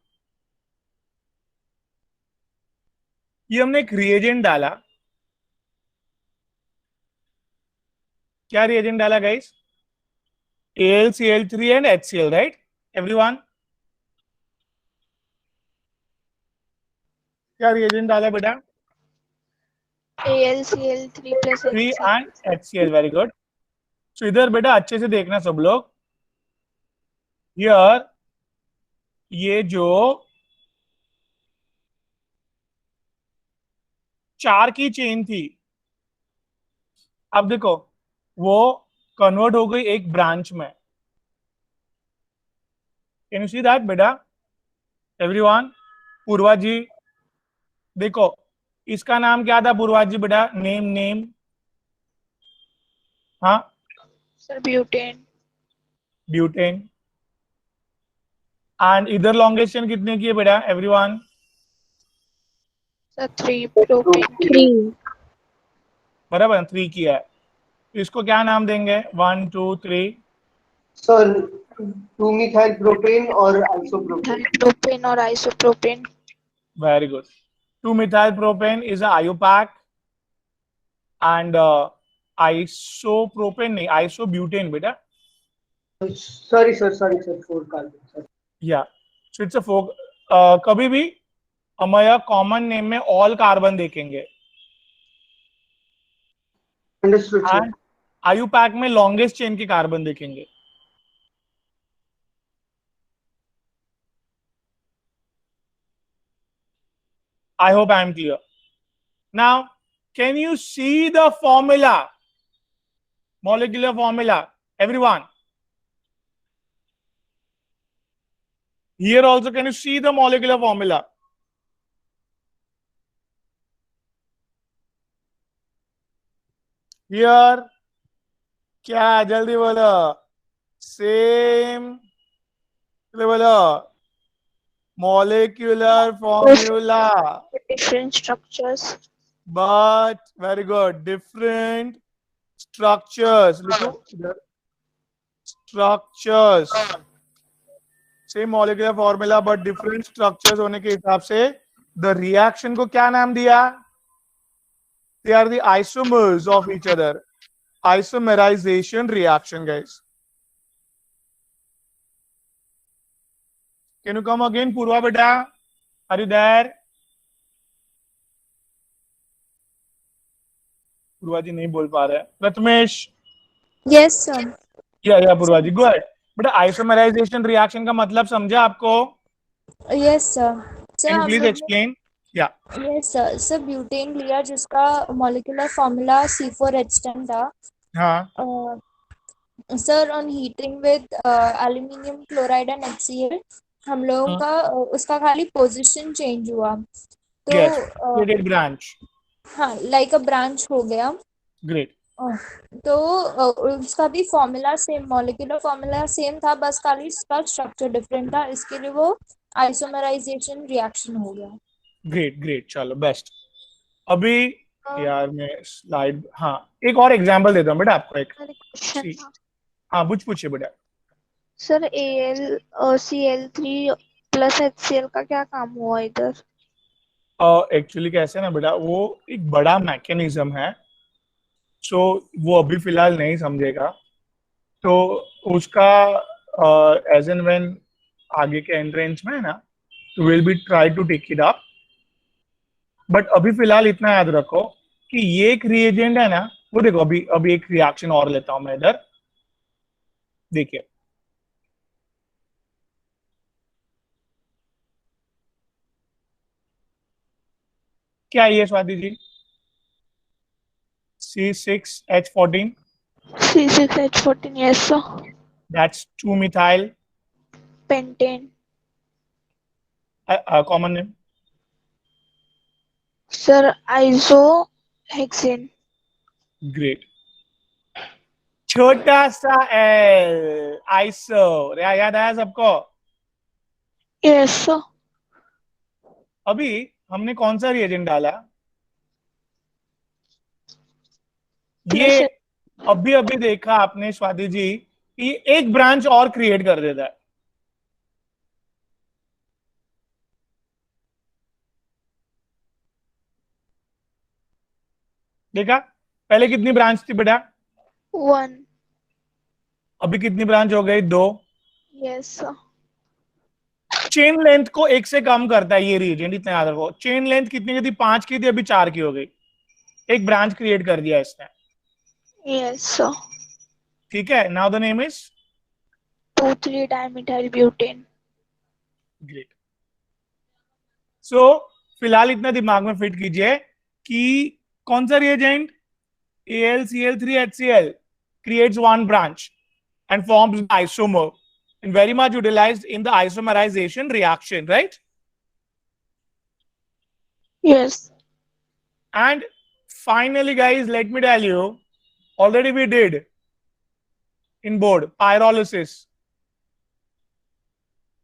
ये हमने एक रिएजेंट डाला, क्या रिएजेंट डाला guys? AlCl3 and HCl, right? Everyone? क्या रिएजेंट डाला बेटा? AlCl3 plus 3 HCl. and HCl, very good. So इधर बेटा अच्छे से देखना सब लोग. Here ये जो 4 की चेन थी, अब देखो वो कन्वर्ट हो गई एक ब्रांच में. कैन यू सी दैट बेटा? एवरीवन? पूर्वा जी देखो, इसका नाम क्या था पूर्वा जी बेटा? नेम. हाँ, Sir, butane. ब्यूटेन. एंड इधर लॉन्गेस्ट चेन कितने की है बेटा? एवरीवन? Sir, 3 propane. 3. बराबर 3 की है. इसको क्या नाम देंगे? 1 2 3. सर 2 मिथाइल प्रोपेन और isopropene. Propane or isopropane. Very good. 2-methyl propane is a IUPAC and isopropane नहीं, isobutane बेटा. Sorry sir 4 carbon sir. Yeah. So it's a four. कभी भी हमारा कॉमन नेम में ऑल कार्बन देखेंगे अंडरस्टूड सर. एंड IUPAC में longest chain के carbon देखेंगे. I hope I am clear. Now, can you see the formula? Molecular formula. Everyone. Here also, can you see the molecular formula? Here, क्या है? जल्दी बोलो. Same. जल्दी बोलो. Molecular formula. Different structures. But very good. Different structures. लिखो इधर. Structures. Same molecular formula but different structures होने के हिसाब से the reaction को क्या नाम दिया? They are the isomers of each other. Isomerization reaction, guys. Can you come again, Purva beta? Are you there? Purva ji नहीं बोल पा रहे. Prathamesh. Yes, sir. Yeah, Purva ji. Go ahead. बेटा isomerization reaction का मतलब समझा आपको? Yes, sir. Can you please explain? Yeah. Yes, sir. Sir butane लिया जिसका मॉलिक्यूलर फॉर्मूला C4H10 था. हाँ. Sir on heating with aluminium chloride and HCl हम लोगों का उसका खाली पोजीशन चेंज हुआ तो Yes. Created branch. हाँ लाइक अ ब्रांच हो गया. Great. तो उसका भी formula same, molecular formula same था, बस खाली इसका स्ट्रक्चर डिफरेंट था, इसके लिए वो आइसोमराइजेशन रिएक्शन हो गया. ग्रेट. चलो बेस्ट. अभी यार मैं स्लाइड, हाँ एक और एग्जांपल देता हूँ बेटा आपको एक. क्वेश्चन. हाँ पूछिए बेटा. सर AlCl3 plus HCl का क्या काम हुआ इधर? एक्चुअली कैसे ना बेटा, वो एक बड़ा मैकेनिज्म है. सो वो अभी फिलहाल नहीं समझेगा, तो उसका एज एंड व्हेन आगे के एंट्रेंस में है ना, तो will be try to take it up. But अभी फिलहाल इतना याद रखो कि ये एक रिएजेंट है ना, वो देखो अभी एक रिएक्शन और लेता हूं मैं इधर. देखिए क्या ये Swati ji? C6H14. C6H14. Yes, sir. That's 2-methyl. Pentane. Common name. Sir, isohexane. Great. छोटा सा L. Iso. याद आया सबको? Yes, sir. अभी हमने कौन सा रिएजेंट डाला? ये अभी देखा आपने स्वाति जी कि एक ब्रांच और क्रिएट कर देता है. देखा? पहले कितनी ब्रांच थी बेटा? 1. अभी कितनी ब्रांच हो गई? 2. Yes, sir. चेन लेंथ को 1 से कम करता है ये रीजन, इतना याद रखो। चेन लेंथ कितनी थी? 5 की थी, अभी 4 की हो गई। एक ब्रांच क्रिएट कर दिया इसने। Yes, sir. ठीक है, now the name is 2,3-dimethyl butane. Great. So फिलहाल इतना दिमाग में फिट कीजिए कि कौन सा reagent AlCl3HCl creates one branch and forms the isomer and very much utilized in the isomerization reaction, right? Yes. And finally, guys, let me tell you, already we did in board pyrolysis.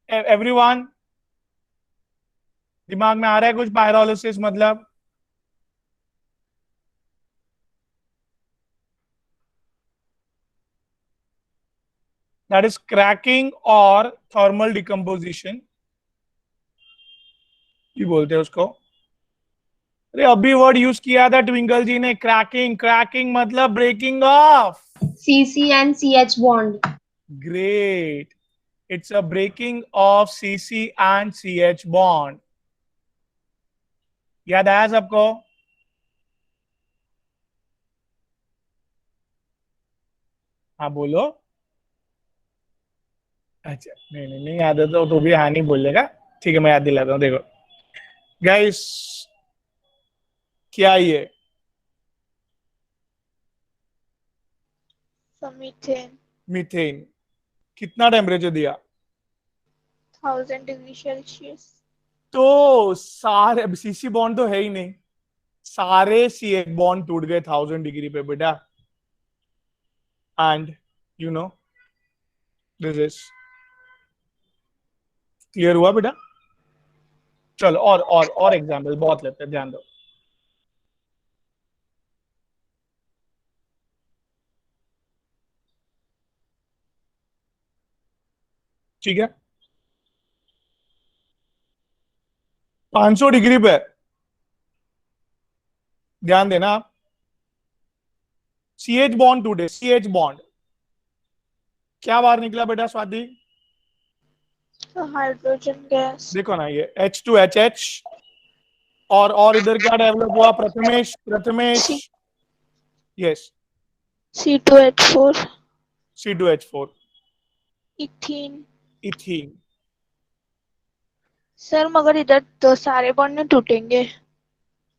Everyone, दिमाग में आ रहा है कुछ? pyrolysis मतलब that is cracking or thermal decomposition. क्या बोलते हैं उसको? अरे अभी वर्ड यूज किया था ट्विंकल जी ने, क्रैकिंग। क्रैकिंग मतलब breaking of CC and CH bond. Great, it's a breaking of CC and CH bond. याद आया सबको? हाँ बोलो। अच्छा नहीं याद है तो भी हाँ नहीं बोलेगा। ठीक है, मैं याद दिलाता हूँ। देखो गाइस, क्या ये So methane. मीथेन कितना टेम्परेचर दिया? 1,000 degrees Celsius. तो सारे, अब CC बॉन्ड तो है ही नहीं, सारे CH बॉन्ड टूट गए 1000 डिग्री पे बेटा। And you know this is clear हुआ बेटा? चलो और एग्जांपल बहुत लेते हैं, ध्यान दो। ठीक है, 500 डिग्री पे ध्यान देना आप। CH बॉन्ड टूटे, CH बॉन्ड, क्या बाहर निकला बेटा स्वाति? So hydrogen gas. देखो ना, ये H2HH और इधर क्या डेवलप हुआ? Prathamesh yes, C2H4. C2H4 Ethene. Ethene. Sir मगर इधर तो सारे बॉन्ड नहीं टूटेंगे।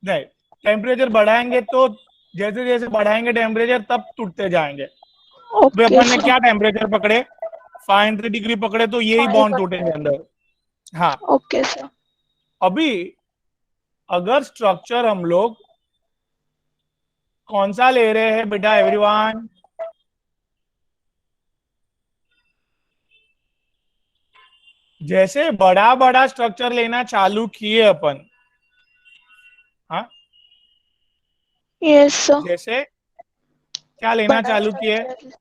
नहीं, टेम्परेचर बढ़ाएंगे तो जैसे जैसे बढ़ाएंगे टेम्परेचर तब टूटते जाएंगे। ओके अपन ने सर। क्या टेम्परेचर पकड़े? 500 डिग्री पकड़े, तो यही बॉन्ड टूटेंगे अंदर। हाँ, ओके सर। अभी अगर स्ट्रक्चर हम लोग कौन सा ले रहे हैं बेटा एवरीवन? जैसे बड़ा बड़ा स्ट्रक्चर लेना चालू किए अपन, हाँ यस सर। जैसे क्या लेना बड़ा चालू किए structure।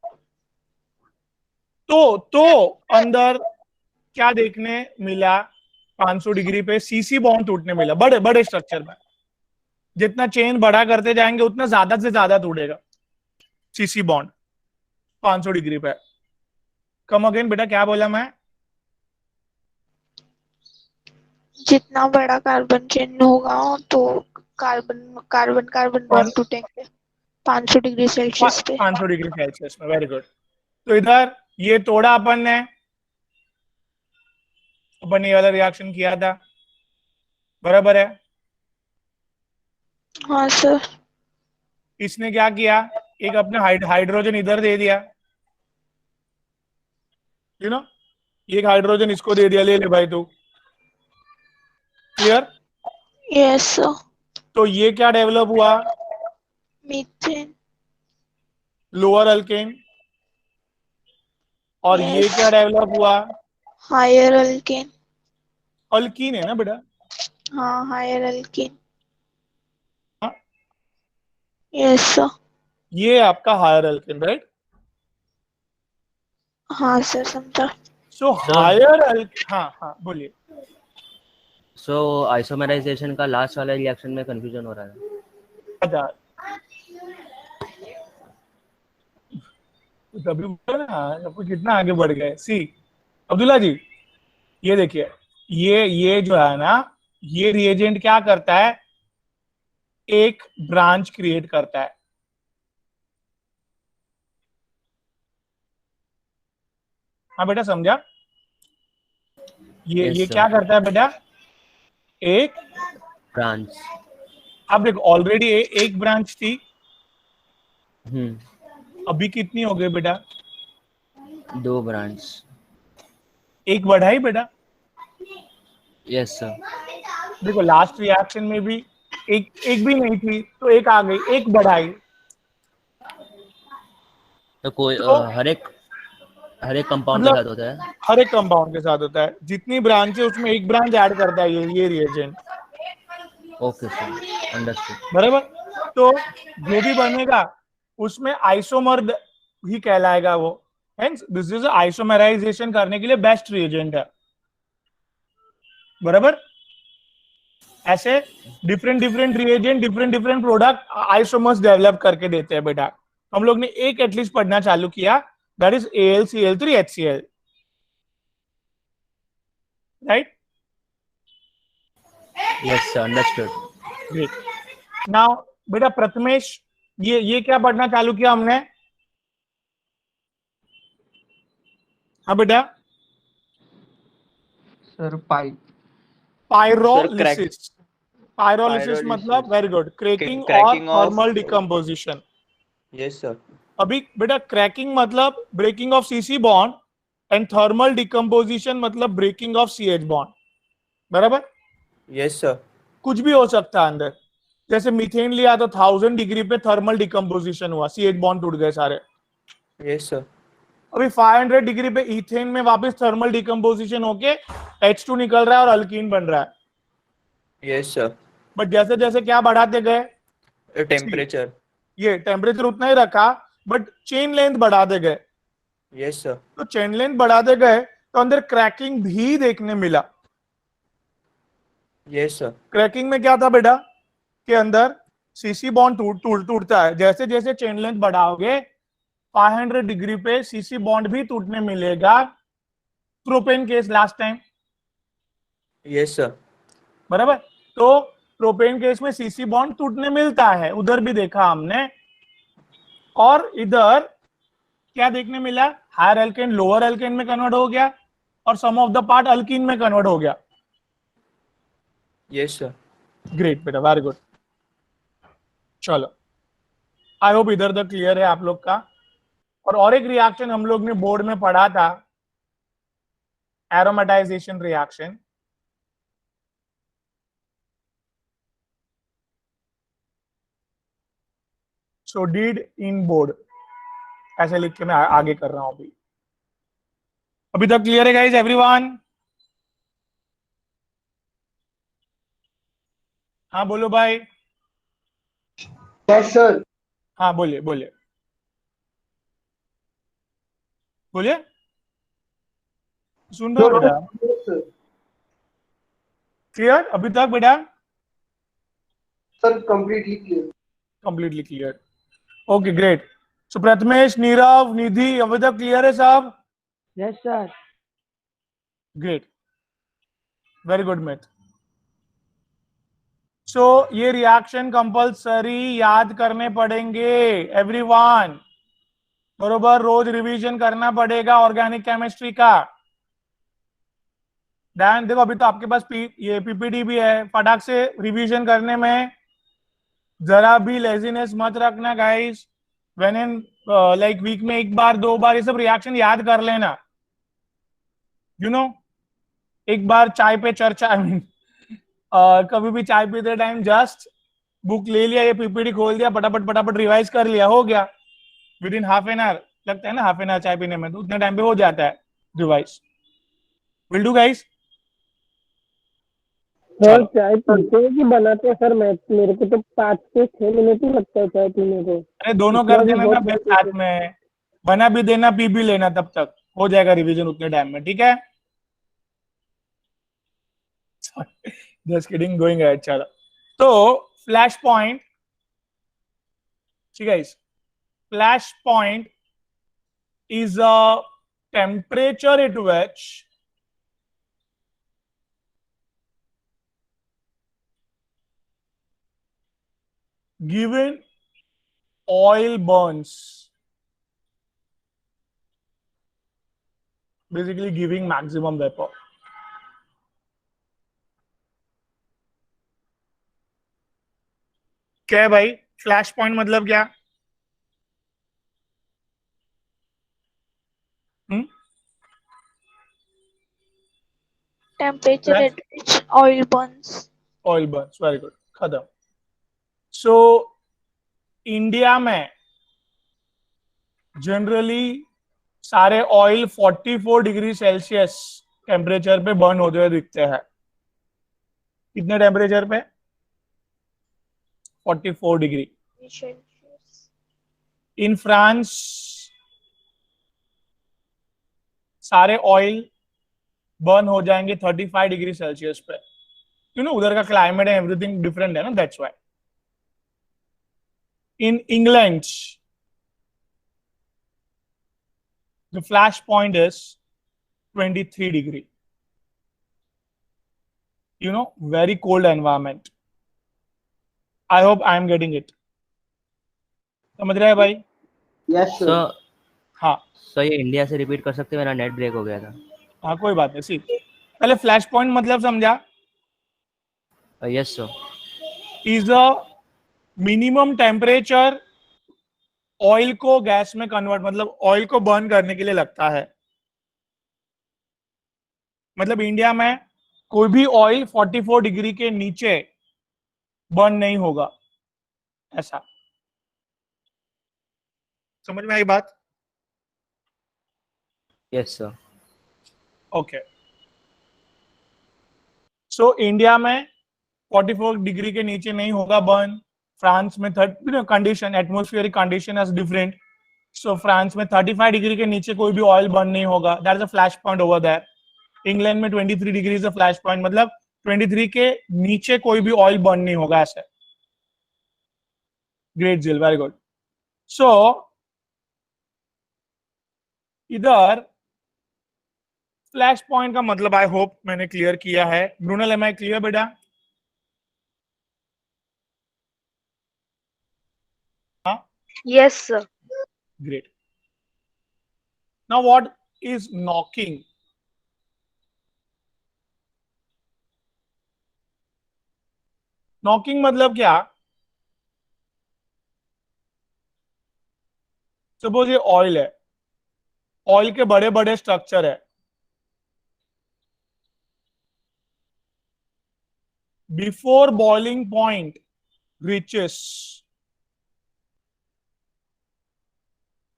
तो अंदर क्या देखने मिला? 500 डिग्री पे CC बॉन्ड टूटने मिला। बड़े बड़े स्ट्रक्चर में जितना चेन बड़ा करते जाएंगे उतना ज्यादा से ज्यादा टूटेगा CC बॉन्ड 500 डिग्री पे। कम अगेन बेटा, क्या बोला मैं? जितना बड़ा कार्बन चेन होगा तो कार्बन बॉन्ड टूटेंगे 500 डिग्री सेल्सियस पे। 500 डिग्री सेल्सियस में। Very good. तो इधर ये तोड़ा अपन ने ये वाला रिएक्शन किया था, बराबर है? हाँ सर। इसने क्या किया? एक अपने हाइड्रोजन इधर दे दिया, यू नो, एक हाइड्रोजन इसको दे दिया, ले ले भाई तू। क्लियर? Yes sir. तो ये क्या डेवलप हुआ? मीथेन। Lower alkane. और ये Yes. क्या डेवलप हुआ? Higher alkane. अल्कीन है ना बेटा? हाँ हायर अल्केन। हाँ? Yes sir. ये आपका हायर अल्केन, राइट? हाँ सर समझा। सो हायर हाँ बोलिए। सो आइसोमराइजेशन का लास्ट वाला रिएक्शन में कंफ्यूजन हो रहा है। अच्छा, तभी बोला ना, सब कुछ कितना आगे बढ़ गए। सी अब्दुल्ला जी, ये देखिए, ये जो है ना, ये रिएजेंट क्या करता है, एक ब्रांच क्रिएट करता है। हाँ बेटा समझा? Yes, ये sir. क्या करता है बेटा, एक ब्रांच। अब देखो ऑलरेडी एक ब्रांच थी, हम्म। अभी कितनी हो गई बेटा, 2 ब्रांच। एक बढ़ाई बेटा। Yes sir. देखो लास्ट रिएक्शन में भी एक भी नहीं थी, तो एक आ गई, एक बढ़ाई। तो कोई तो हर एक कंपाउंड के मतलब साथ होता है। हर एक कंपाउंड के साथ होता है, जितनी ब्रांच है उसमें एक ब्रांच ऐड करता है ये रिएजेंट। Okay sir, understood. बराबर। तो जो भी बनेगा उसमें आइसोमर ही कहलाएगा वो। हेंस दिस इज आइसोमराइजेशन करने के लिए बेस्ट रिएजेंट है। बराबर। ऐसे different reagent, different product isomers develop करके देते हैं बेटा। हम लोग ने एक एटलीस्ट पढ़ना चालू किया, that is AlCl3 HCl, right? Yes sir, understood. Great. Now बेटा प्रथमेश, ये क्या पढ़ना चालू किया हमने? हाँ बेटा, सर पायरोलिसिस। पायरोलिसिस मतलब वेरी गुड, क्रैकिंग और थर्मल डिकम्पोजिशन। Yes sir. अभी बेटा क्रैकिंग मतलब breaking of CC bond and thermal decomposition मतलब ब्रेकिंग ऑफ CH बॉन्ड। बराबर। Yes sir. कुछ भी हो सकता है अंदर, जैसे मीथेन लिया तो 1000 डिग्री पे थर्मल डिकम्पोजिशन हुआ, CH बॉन्ड टूट गए सारे। Yes sir. अभी 500 डिग्री पे इथेन में वापस थर्मल डिकम्पोजिशन होके H2 निकल रहा है और अल्कीन बन रहा है। Yes sir. बट जैसे जैसे क्या बढ़ाते गए, टेम्परेचर। ये टेम्परेचर उतना ही रखा, बट चेन लेंथ बढ़ाते गए। Yes sir. तो चेन लेंथ बढ़ाते गए तो अंदर क्रैकिंग भी देखने मिला। Yes sir. क्रैकिंग में क्या था बेटा, के अंदर CC बॉन्ड टूटता है। जैसे जैसे चेन लेंथ बढ़ाओगे 500 डिग्री पे CC बॉन्ड भी टूटने मिलेगा। Propane case last time. Yes sir. बराबर। तो प्रोपेन केस में CC बॉन्ड टूटने मिलता है, उधर भी देखा हमने। और इधर क्या देखने मिला, हायर एल्केन लोअर एल्केन में कन्वर्ट हो गया और सम ऑफ द पार्ट अल्कीन में कन्वर्ट हो गया। Yes sir. ग्रेट बेटा, वेरी गुड। चलो, आई होप इधर तक क्लियर है आप लोग का। और एक रिएक्शन हम लोग ने बोर्ड में पढ़ा था, aromatisation reaction. So did in board, ऐसे लिख के मैं आगे कर रहा हूं। अभी तक क्लियर है गाइस एवरीवन? हाँ बोलो भाई। Yes sir. हाँ बोलिए बोलिए बोलिए, सुन रहा हूँ बेटा। क्लियर अभी तक बेटा? Sir completely clear. Completely clear. Okay great. So Prathamesh, Nirav, Nidhi, अभी तक क्लियर है सब? Yes sir. Great, very good मैथ। सो ये रिएक्शन कंपल्सरी याद करने पड़ेंगे एवरीवन। बरोबर, रोज रिवीजन करना पड़ेगा ऑर्गेनिक केमिस्ट्री का। ध्यान देखो, अभी तो आपके पास ये PPT भी है, फटाक से रिवीजन करने में जरा भी लेजीनेस मत रखना guys. When in like week में एक बार दो बार ये सब रिएक्शन याद कर लेना। यू नो, एक बार चाय पे चर्चा, आई मीन कभी भी चाय पीते टाइम जस्ट बुक ले लिया, ये PPT खोल दिया, फटाफट रिवाइज कर लिया, हो गया with in half an hour. लगता है ना हाफ एन आवर चाय पीने में, तो उतने टाइम पे हो जाता है revise. Will do guys? Sir चाय पीते हैं कि बनाते हैं सर? मेरे को तो 5 से 6 मिनट ही लगता है चाय पीने को। अरे दोनों कर देना ना फिर साथ में, बना भी देना पी भी लेना, तब तक हो जाएगा रिवीजन उतने टाइम में, ठीक है? Just kidding, going ahead. चलो, तो फ्लैश पॉइंट, ठीक है, flash point is a temperature at which given oil burns, basically giving maximum vapor. क्या है भाई? फ्लैश पॉइंट मतलब क्या? Temperature Flash? at which oil burns. Oil burns. Very good. खत्म. So इंडिया में जनरली सारे ऑयल 44 डिग्री सेल्सियस टेम्परेचर पे burn होते हुए दिखते हैं. कितने टेम्परेचर पे? 44 डिग्री. इन फ्रांस सारे ऑयल बर्न हो जाएंगे 35 डिग्री सेल्सियस पे. उधर का क्लाइमेट है, एवरीथिंग डिफरेंट है ना, that's why. In England the flash point is 23 degree. Very cold environment. I hope I am getting it. समझ रहे हैं भाई? Yes sir. सो हाँ. सो ये इंडिया से रिपीट कर सकते हैं, मेरा नेट ब्रेक हो गया था. हाँ कोई बात नहीं. सी पहले फ्लैश पॉइंट मतलब समझा? Yes sir. Is a minimum temperature oil को गैस में कन्वर्ट, मतलब ऑयल को बर्न करने के लिए लगता है. मतलब इंडिया में कोई भी ऑयल 44 डिग्री के नीचे बर्न नहीं होगा, ऐसा. समझ में आई बात? Yes sir. Okay. So India में 44 डिग्री के नीचे नहीं होगा बर्न. फ्रांस में condition, atmospheric condition is different. So France में 35 डिग्री के नीचे कोई भी ऑयल बर्न नहीं होगा. That is a flash point over there. England में 23 degree is a flash point, मतलब 23 के नीचे कोई भी ऑयल बर्न नहीं होगा, ऐसे. ग्रेट जिल, वेरी गुड. सो इधर फ्लैश पॉइंट का मतलब आई होप मैंने क्लियर किया है. ब्रूनल, एम आई क्लियर बेटा? Yes sir. Great. Now what is knocking? Knocking मतलब क्या? सपोज ये ऑयल है, ऑयल के बड़े बड़े स्ट्रक्चर है. Before boiling point reaches,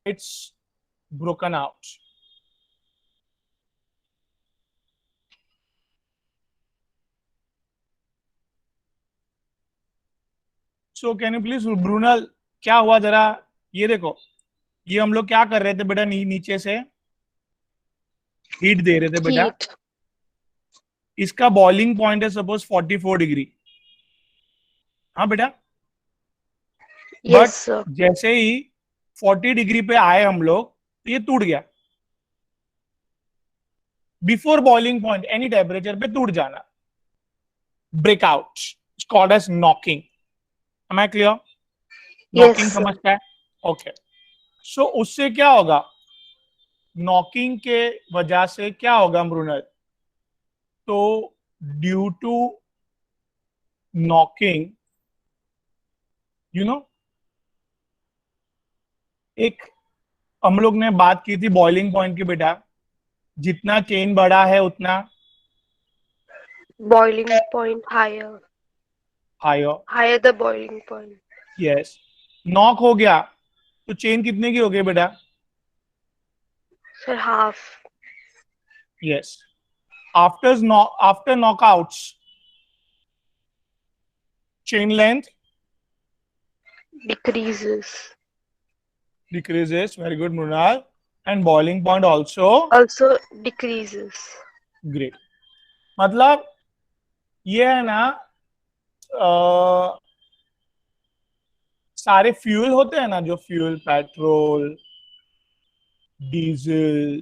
it's broken out. So can you please, Brunel, क्या हुआ जरा ये देखो. ये हम लोग क्या कर रहे थे बेटा? नीचे से हीट दे रहे थे बेटा. Heat. इसका बॉइलिंग पॉइंट है सपोज 44 डिग्री. हाँ बेटा. Yes sir. जैसे ही 40 डिग्री पे आए हम लोग, तो ये टूट गया. Before boiling point any temperature पे टूट जाना, breakout, called as knocking. Am I clear? Knocking sir. समझता है? ओके. सो उससे क्या होगा? नॉकिंग के वजह से क्या होगा ब्रूनल? तो ड्यू टू नॉकिंग, एक हम लोग ने बात की थी बॉइलिंग पॉइंट की बेटा. जितना चेन बड़ा है उतना Boiling point higher. Higher. Higher the boiling point. Yes. Knock हो गया तो चेन कितने की हो गई बेटा? Sir, half. Yes. After knockouts, chain length Decreases. decreases. Very good, Mrunal. And boiling point also. Also decreases. Great. मतलब ये है ना, सारे फ्यूल होते हैं ना, जो फ्यूल, पेट्रोल, डीजल,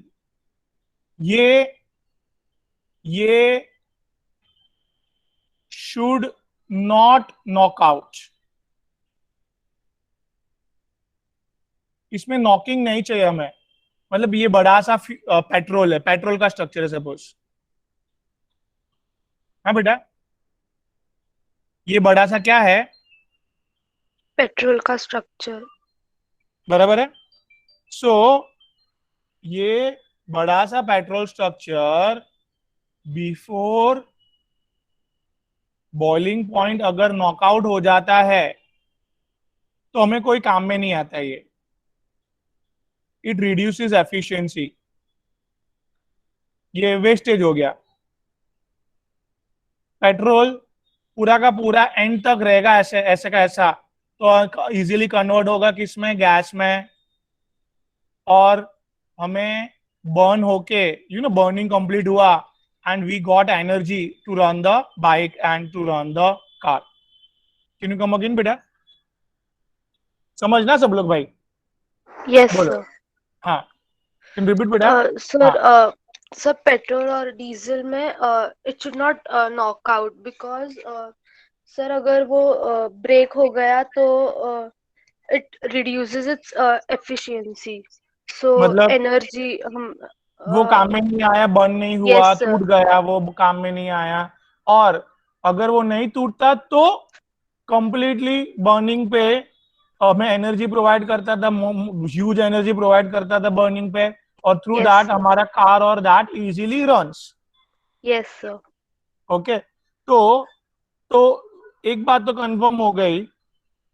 ये शुड नॉट नॉक आउट। इसमें नॉकिंग नहीं चाहिए हमें, मतलब ये बड़ा सा पेट्रोल है, पेट्रोल का स्ट्रक्चर है सपोज। हाँ बेटा, ये बड़ा सा क्या है? पेट्रोल का स्ट्रक्चर। बराबर है। सो ये बड़ा सा petrol structure before boiling point अगर नॉकआउट हो जाता है तो हमें कोई काम में नहीं आता ये। इट रिड्यूसेस एफिशिएंसी, ये वेस्टेज हो गया। पेट्रोल पूरा का पूरा एंड तक रहेगा ऐसे ऐसे का ऐसा, तो इजीली कन्वर्ट होगा किसमें? गैस में। और हमें बर्न होके बर्निंग कंप्लीट हुआ and we got energy to run the bike and to run the car. Can you come again बेटा? समझना सब लोग भाई? यस बोलो। सर। हाँ, कैन रिपीट बेटा? सर सब पेट्रोल और डीजल में it should not knock out because sir अगर वो ब्रेक हो गया तो it reduces its efficiency, so मतलब एनर्जी हम वो काम में नहीं आया, बर्न नहीं हुआ, यस टूट सर। गया, वो काम में नहीं आया। और अगर वो नहीं टूटता तो कंप्लीटली बर्निंग पे हमें एनर्जी प्रोवाइड करता था, ह्यूज एनर्जी प्रोवाइड करता था बर्निंग पे, और थ्रू यस दैट सर। हमारा कार और that easily runs. Yes sir. Okay, तो एक बात तो कंफर्म हो गई,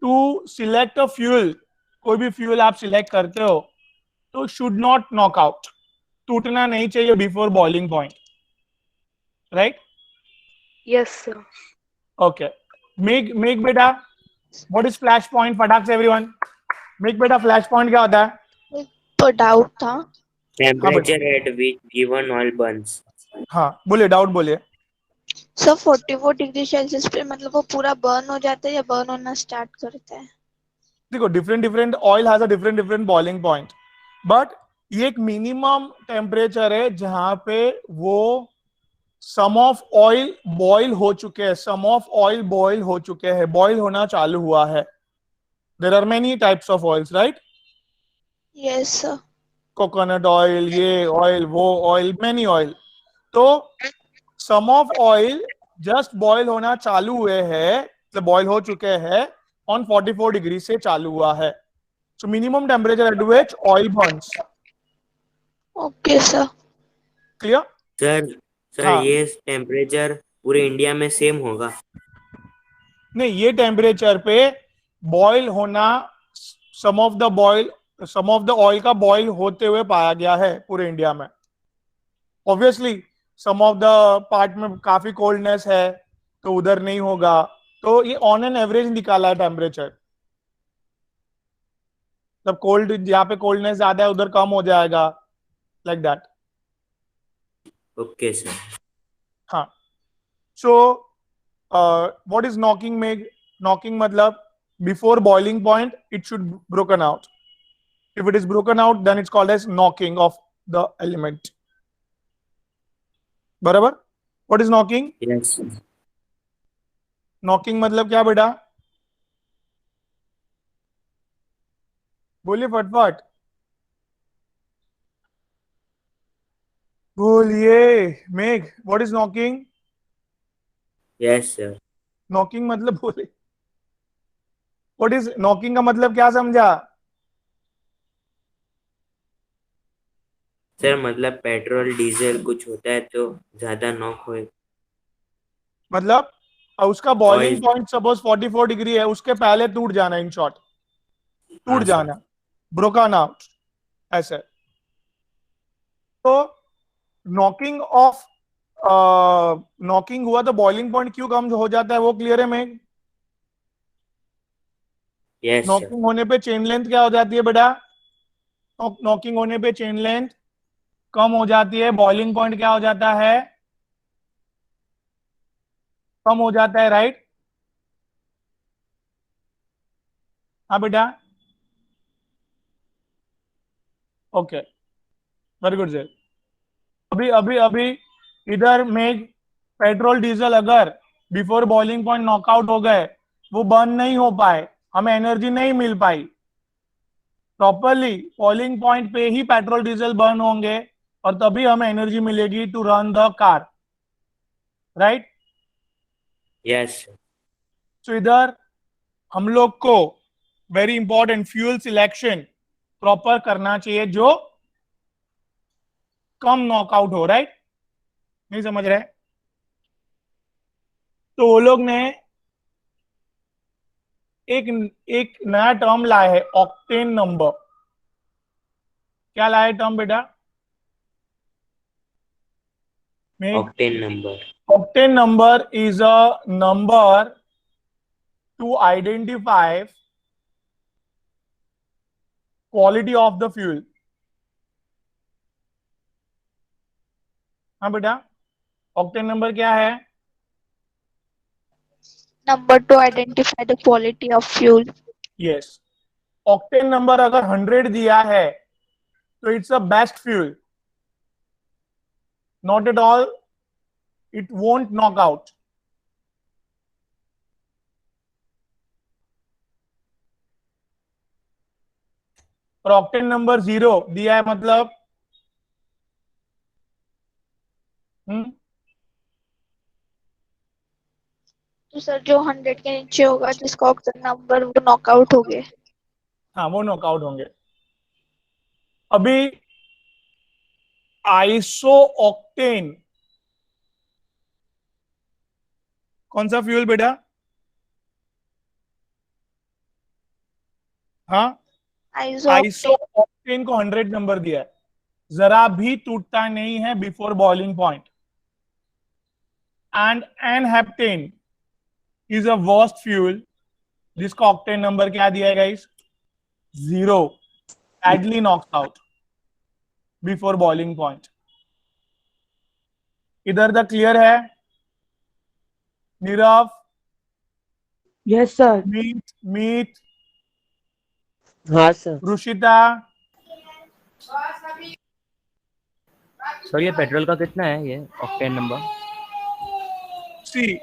टू सिलेक्ट अ फ्यूल, कोई भी फ्यूल आप सिलेक्ट करते हो तो शुड नॉट नॉक आउट, टूटना नहीं चाहिए before boiling point, right? Yes sir. Okay, make बेटा, व्हाट इज फ्लैश पॉइंट? फटाक से एवरीवन, मेक बेटा, फ्लैश पॉइंट क्या होता है? तो डाउट था। हाँ बेटा, Temperature at which given oil burns. हाँ बोलिए, डाउट बोलिए। सर 44 डिग्री सेल्सियस पे मतलब वो पूरा बर्न हो जाता है या बर्न होना स्टार्ट करता है? देखो, different different oil has a different different boiling point, but ये एक मिनिमम टेम्परेचर है जहां पे वो सम ऑफ ऑयल बॉयल हो चुके हैं, सम ऑफ ऑयल बॉयल हो चुके हैं, बॉयल होना चालू हुआ है। There are many types of oils, right? Yes sir. Coconut oil, ये ऑयल, वो ऑयल, मेनी ऑयल। तो some of oil just boil होना चालू हुए हैं, मतलब बॉयल हो चुके हैं ऑन 44 डिग्री से चालू हुआ है। So minimum temperature at which oil Burns. Okay sir. Clear? Sir हाँ, ये टेम्परेचर पूरे इंडिया में सेम होगा? नहीं, ये टेम्परेचर पे बॉयल होना, सम ऑफ द ऑयल का बॉयल होते हुए पाया गया है पूरे इंडिया में। Obviously some of the part में काफी कोल्डनेस है तो उधर नहीं होगा, तो ये ऑन एन एवरेज निकाला है टेम्परेचर। जब कोल्ड, जहाँ पे कोल्डनेस ज्यादा है उधर कम हो जाएगा, लाइक दैट। Okay sir. हाँ, so what is knocking make? Knocking मतलब before boiling point it should broken out. If it is broken out, then it's called as knocking of the element. बराबर? What is knocking? Yes. Knocking मतलब क्या बेटा? बोलिए फटफट, बोलिए। मेघ, what is knocking? Yes sir. Knocking मतलब बोले, what is knocking का मतलब क्या समझा? सर मतलब पेट्रोल डीजल कुछ होता है तो ज्यादा नॉक हो। मतलब उसका boiling oil. Point suppose 44 degree है, उसके पहले टूट जाना, इन शॉर्ट टूट हाँ सर। जाना, ब्रोकन आउट, ऐसे। तो नॉकिंग ऑफ, नॉकिंग हुआ तो बॉइलिंग पॉइंट क्यों कम हो जाता है, वो क्लियर है मेघ? Yes sir. नॉकिंग होने पे चेन लेंथ क्या हो जाती है बेटा? नॉकिंग होने पे चेन लेंथ कम हो जाती है, बॉइलिंग पॉइंट क्या हो जाता है? कम हो जाता है, राइट? हाँ बेटा, ओके। Very good sir. अभी अभी अभी इधर में पेट्रोल डीजल अगर बिफोर बॉइलिंग पॉइंट नॉकआउट हो गए, वो बर्न नहीं हो पाए, हमें एनर्जी नहीं मिल पाई प्रॉपरली, बॉइलिंग पॉइंट पे ही पेट्रोल डीजल बर्न होंगे और तभी हमें एनर्जी मिलेगी to run the car, right? Yes so इधर हम लोग को very important fuel selection proper करना चाहिए जो कम नॉकआउट हो, राइट? नहीं समझ रहे? तो वो लोग ने एक एक नया टर्म लाया है, ऑक्टेन नंबर। क्या लाया है टर्म बेटा? Octane number Octane number is a number to identify quality of the fuel. हाँ बेटा, ऑक्टेन नंबर क्या है? Number to identify the quality of fuel. Yes, octane number अगर 100 दिया है तो it's a best fuel, not at all, it won't knock out. और octane number 0 दिया है मतलब तो सर जो 100 के नीचे होगा जिसका ऑक्टेन नंबर, वो नॉकआउट हो गए। हाँ, वो नॉकआउट होंगे। अभी आइसो ऑक्टेन कौन सा फ्यूल बेटा? हाँ, आइसो ऑक्टेन को 100 नंबर दिया है, जरा भी टूटता नहीं है before boiling point. And n-heptane is a worst fuel जिसका ऑक्टेन नंबर क्या दिया है guys? 0, badly knocks out before boiling point. इधर द क्लियर है? नीरव? Yes sir. मीत? हाँ सर। रुशिता? सर ये पेट्रोल का कितना है ये ऑक्टेन नंबर? सी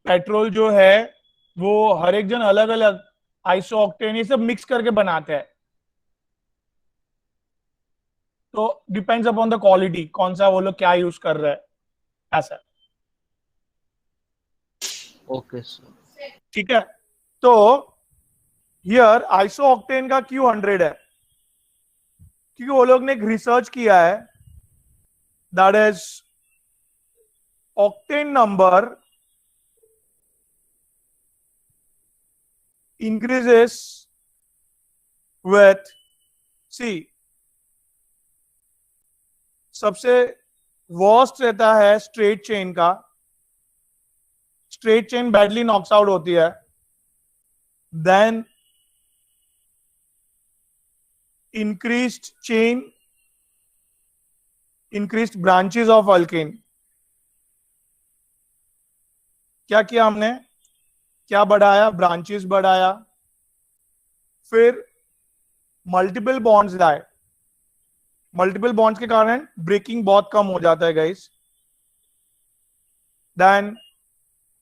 पेट्रोल जो है वो हर एक जन अलग अलग आइसो ऑक्टेन ये सब मिक्स करके बनाते हैं, तो डिपेंड्स अपॉन द क्वालिटी, कौन सा वो लोग क्या यूज कर रहे हैं, ऐसा। ओके सर, ठीक है। तो हियर आइसो ऑक्टेन का क्यों 100 है? क्योंकि वो लोग ने एक रिसर्च किया है, that is octane number increases with, see, सबसे वर्स्ट रहता है स्ट्रेट चेन का, straight chain badly knocks out होती है, then increased chain, increased branches of alkane. क्या किया हमने? क्या बढ़ाया? ब्रांचेस बढ़ाया, फिर मल्टीपल बॉन्ड्स लाए। मल्टीपल बॉन्ड्स के कारण ब्रेकिंग बहुत कम हो जाता है guys. Then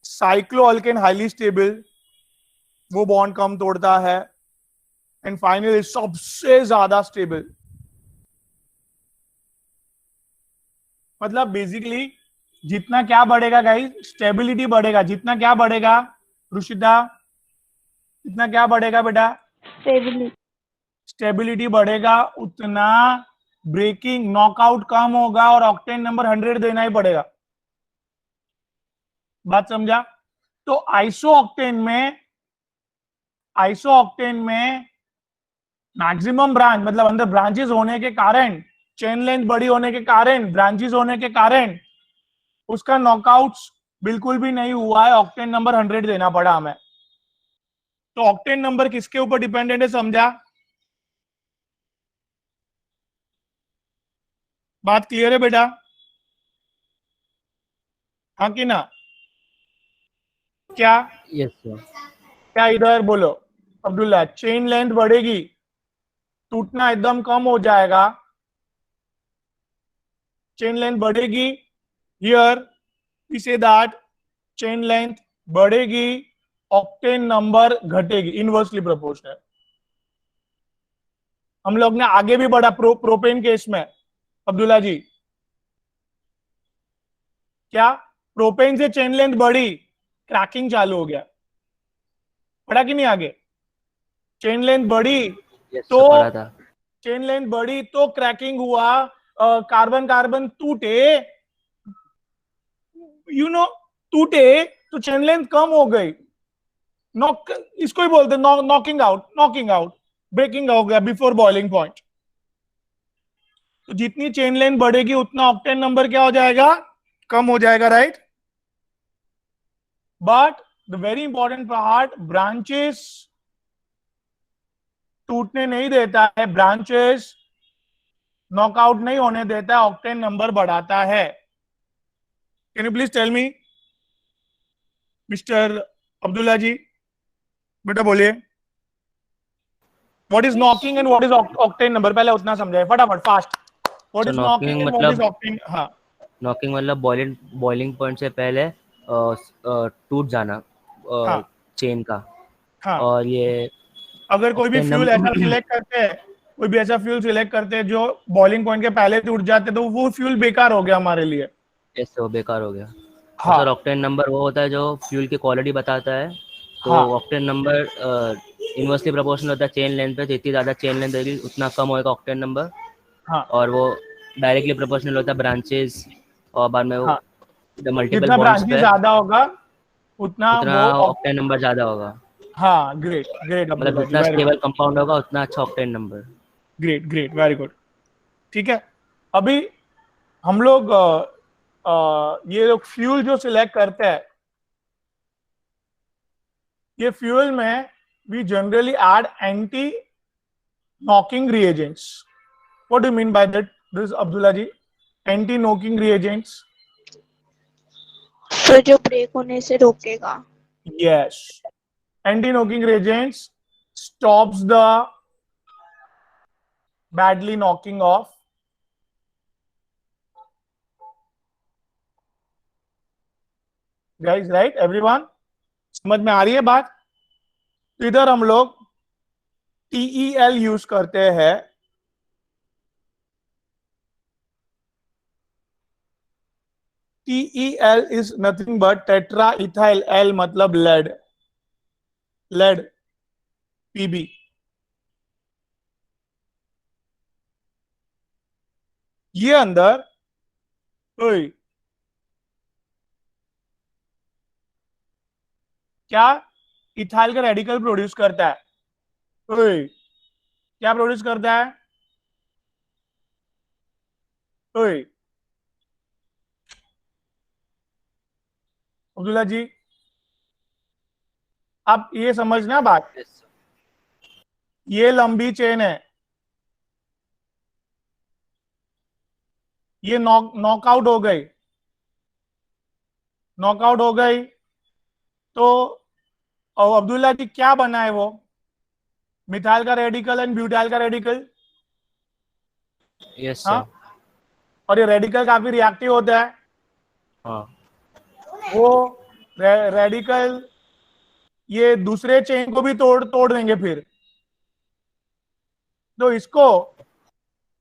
cycloalkane highly stable, वो बॉन्ड कम तोड़ता है, एंड फाइनली सबसे ज्यादा स्टेबल। मतलब बेसिकली जितना क्या बढ़ेगा गाइस? स्टेबिलिटी बढ़ेगा। जितना क्या बढ़ेगा रुशिता? इतना क्या बढ़ेगा बेटा? स्टेबिलिटी बढ़ेगा, उतना ब्रेकिंग नॉकआउट कम होगा और ऑक्टेन नंबर 100 देना ही पड़ेगा। बात समझा? तो आइसो ऑक्टेन में मैक्सिमम ब्रांच, मतलब अंदर ब्रांचेस होने के कारण, चेन लेंथ बड़ी होने के कारण, ब्रांचेस होने के कारण उसका नॉकआउट्स बिल्कुल भी नहीं हुआ है, ऑक्टेन नंबर 100 देना पड़ा हमें। तो ऑक्टेन नंबर किसके ऊपर डिपेंडेंट है, समझा? बात क्लियर है बेटा? हाँ कि ना? क्या? Yes sir. क्या? इधर बोलो अब्दुल्ला। चेन लेंथ बढ़ेगी टूटना एकदम कम हो जाएगा, चेन लेंथ बढ़ेगी। Here we say that chain length बढ़ेगी, ऑक्टेन नंबर घटेगी, इनवर्सली प्रोपोर्शनल। हम लोग ने आगे भी बढ़ा प्रोपेन केस में, अब्दुल्ला जी, क्या प्रोपेन से चेन लेंथ बढ़ी, क्रैकिंग चालू हो गया, बढ़ा कि नहीं आगे? चेन लेंथ बढ़ी तो पढ़ा था। चेन लेंथ बढ़ी तो क्रैकिंग हुआ, कार्बन कार्बन टूटे, टूटे तो चेन लेंथ कम हो गई, नॉक, इसको ही बोलते हैं नॉकिंग आउट, ब्रेकिंग हो गया बिफोर बॉइलिंग पॉइंट। तो जितनी चेन लेंथ बढ़ेगी उतना ऑक्टेन नंबर क्या हो जाएगा, कम हो जाएगा, right? But the very important part, branches टूटने नहीं देता है, ब्रांचेस नॉकआउट नहीं होने देता है, ऑक्टेन नंबर बढ़ाता है। Can you please tell me mister Abdullah ji, बेटा बोलिए, what is knocking and what is octane number, पहले उतना समझाए फटाफट, fast. What is knocking and what is octane? हाँ, नॉकिंग मतलब बॉइलिंग पॉइंट से पहले टूट जाना चेन का। हाँ। और ये अगर कोई भी फ्यूल ऐसा सिलेक्ट करते हैं, कोई भी ऐसा फ्यूल सिलेक्ट करते हैं जो बॉइलिंग पॉइंट के पहले टूट जाते, तो वो फ्यूल बेकार हो गया हमारे लिए। ऐसे वो बेकार हो गया। हाँ। सर ऑक्टेन नंबर वो होता है जो फ्यूल की क्वालिटी बताता है। तो हाँ। ऑक्टेन नंबर इनवर्सली प्रोपोर्शनल होता है चेन लेंथ पे, जितनी ज़्यादा चेन लेंथ रहेगी उतना कम होगा ऑक्टेन नंबर। हाँ। और वो डायरेक्टली प्रोपोर्शनल होता है ब्रांचेस, और बाद में वो हाँ। मल्टीपल जितना बॉन्ड्स ब्रांचेस पे ज्यादा होगा उतना वो ऑक्टेन नंबर ज़्यादा होगा। हाँ, ग्रेट ग्रेट मतलब अब्दुल्ला जी, जितना वेरी स्टेबल कंपाउंड होगा उतना अच्छा octane number. Great great, very good. ठीक है, अभी हम लोग ये लोग फ्यूल जो सिलेक्ट करते हैं, ये फ्यूल में we generally add anti knocking reagents. What do you mean by that this Abdullah ji, anti knocking reagents? तो जो ब्रेक होने से रोकेगा। Yes, anti-knocking reagents stops the badly knocking off. Guys, right? Everyone, समझ में आ रही है बात? तो इधर हम लोग TEL यूज करते हैं। TEL is nothing but tetraethyl, L मतलब lead, PB। ये अंदर क्या इथाइल का रेडिकल प्रोड्यूस करता है? क्या प्रोड्यूस करता है? अब्दुल्ला जी, आप ये समझना बात, ये लंबी चेन है, ये नॉकआउट हो गई, तो अब्दुल्ला जी क्या बना है वो? मिथाइल का रेडिकल एंड ब्यूटाइल का रेडिकल। यस हाँ, सर। और ये रेडिकल काफी रिएक्टिव होता है। हाँ। वो रेडिकल ये दूसरे चेन को भी तोड़ देंगे फिर, तो इसको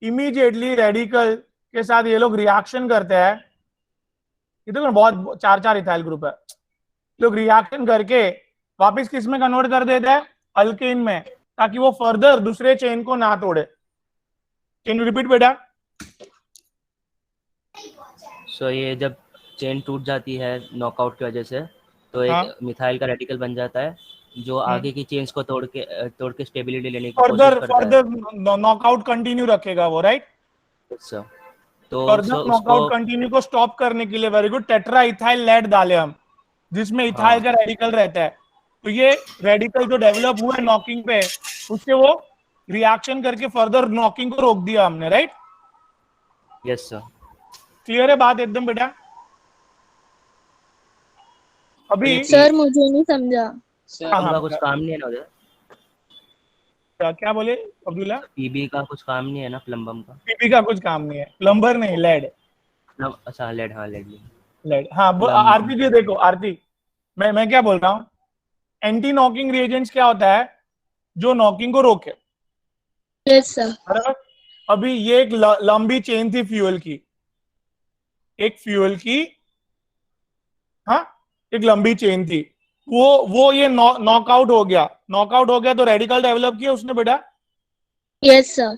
इमीडिएटली रेडिकल के साथ ये लोग रिएक्शन करते हैं। ये तो बहुत 4 इथाइल ग्रुप है, लोग रिएक्शन करके वापस किस में कन्वर्ट कर देते हैं? अल्केन में, ताकि वो फर्दर दूसरे चेन को ना तोड़े। कैन यू रिपीट बेटा? सो ये जब चेन टूट जाती है नॉकआउट की वजह से, तो एक मिथाइल का रेडिकल बन जाता है जो आगे की चेन्स को तोड़ के स्टेबिलिटी लेने की कोशिश करता है। फर्दर नॉकआउट कंटिन्यू रखेगा वो, राइट? सर तो फर्दर नॉकआउट कंटिन्यू को स्टॉप करने के लिए very good tetra ethyl lead डाले हम, जिसमें इथाइल का रेडिकल रहता है। तो ये रेडिकल जो डेवलप हुआ है नॉकिंग पे, उससे वो रिएक्शन करके फर्दर नॉकिंग को रोक दिया हमने, राइट? Yes sir. क्लियर है बात एकदम बेटा? अभी सर मुझे नहीं समझा। सर कुछ काम नहीं है ना उधर? क्या बोले अब्दुल्ला? पीबी का कुछ काम नहीं है ना, प्लम्बम का? पीबी का कुछ काम नहीं है, प्लम्बर नहीं, लेड। अच्छा लेड, हाँ लेड। लेड, हाँ। आरती जी देखो, आरती मैं क्या बोल रहा हूँ, एंटी नॉकिंग रिएजेंट्स क्या होता है? जो नॉकिंग को रोके। Yes sir. बराबर। अभी ये एक लंबी चेन थी फ्यूल की, एक फ्यूल की, हाँ, एक लंबी चेन थी। वो ये नॉकआउट हो गया, नॉकआउट हो गया तो रेडिकल डेवलप किया उसने बेटा। Yes sir.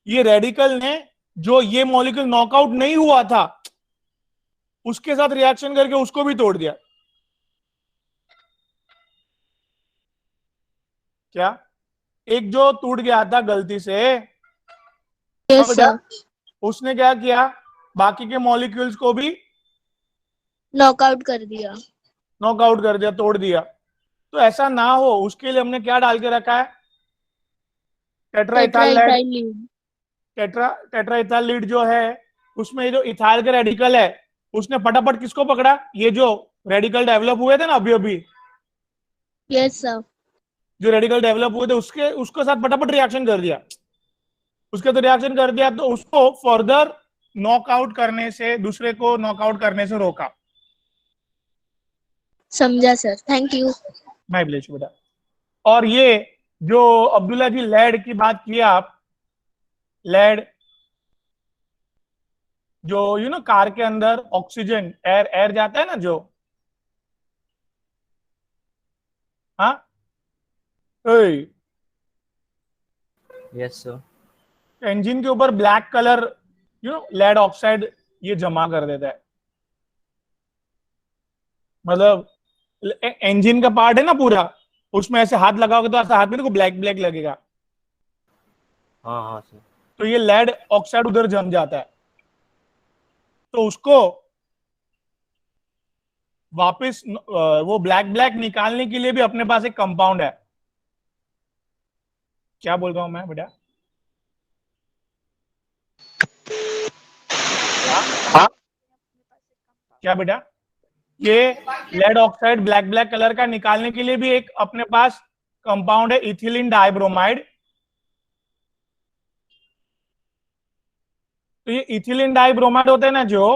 ये रेडिकल ने, जो ये मॉलिक्यूल नॉकआउट नहीं हुआ था, उसके साथ रिएक्शन करके उसको भी तोड़ दिया। क्या? एक जो टूट गया था गलती से, यस सर। उसने क्या किया, बाकी के मॉलिक्यूल्स को भी नॉकआउट कर दिया। नॉकआउट कर दिया, तोड़ दिया। तो ऐसा ना हो उसके लिए हमने क्या डाल के रखा है? Tetraethyl lead. टेट्राइथाइल लीड जो है, उसमें जो इथाइल का रेडिकल है, उसने फटाफट किसको पकड़ा? ये जो रेडिकल डेवलप हुए थे ना अभी अभी, यस सर। जो रेडिकल डेवलप हुए थे उसके साथ फटाफट रिएक्शन कर दिया। उसके तो रिएक्शन कर दिया तो उसको फर्दर नॉकआउट करने से, दूसरे को नॉकआउट करने से रोका। समझा sir, thank you. My pleasure बेटा। और ये जो अब्दुल्ला जी लेड की बात की आप, लेड जो कार के अंदर ऑक्सीजन, एयर जाता है ना जो, हाँ, यस सर। इंजन के ऊपर ब्लैक कलर लेड ऑक्साइड ये जमा कर देता है। मतलब इंजन का पार्ट है ना पूरा, उसमें ऐसे हाथ लगाओगे तो ऐसा हाथ में देखो ब्लैक ब्लैक लगेगा। हाँ हाँ सर। तो ये लेड ऑक्साइड उधर जम जाता है, तो उसको वापस वो ब्लैक ब्लैक निकालने के लिए भी अपने पास एक कंपाउंड है। क्या बोल रहा हूं मैं बेटा? क्या बेटा? ये lead oxide black black colour का निकालने के लिए भी एक अपने पास कंपाउंड है, इथिलीन डाइब्रोमाइड। तो ये इथिलीन डाइब्रोमाइड होते हैं ना जो,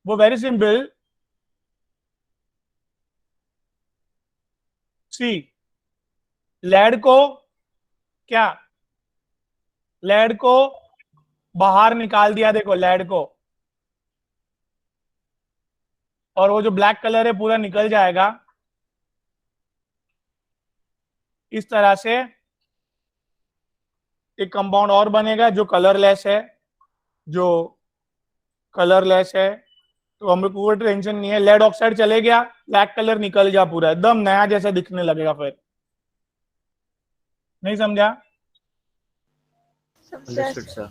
वो वेरी सिंपल, सी लेड को क्या, लेड को बाहर निकाल दिया, देखो लेड को, और वो जो ब्लैक कलर है पूरा निकल जाएगा। इस तरह से एक कंपाउंड और बनेगा जो कलरलेस है, जो कलरलेस है। तो हमें कोई टेंशन नहीं है, लेड ऑक्साइड चले गया, ब्लैक कलर निकल गया, पूरा एकदम नया जैसा दिखने लगेगा। फिर नहीं समझा? Understood sir.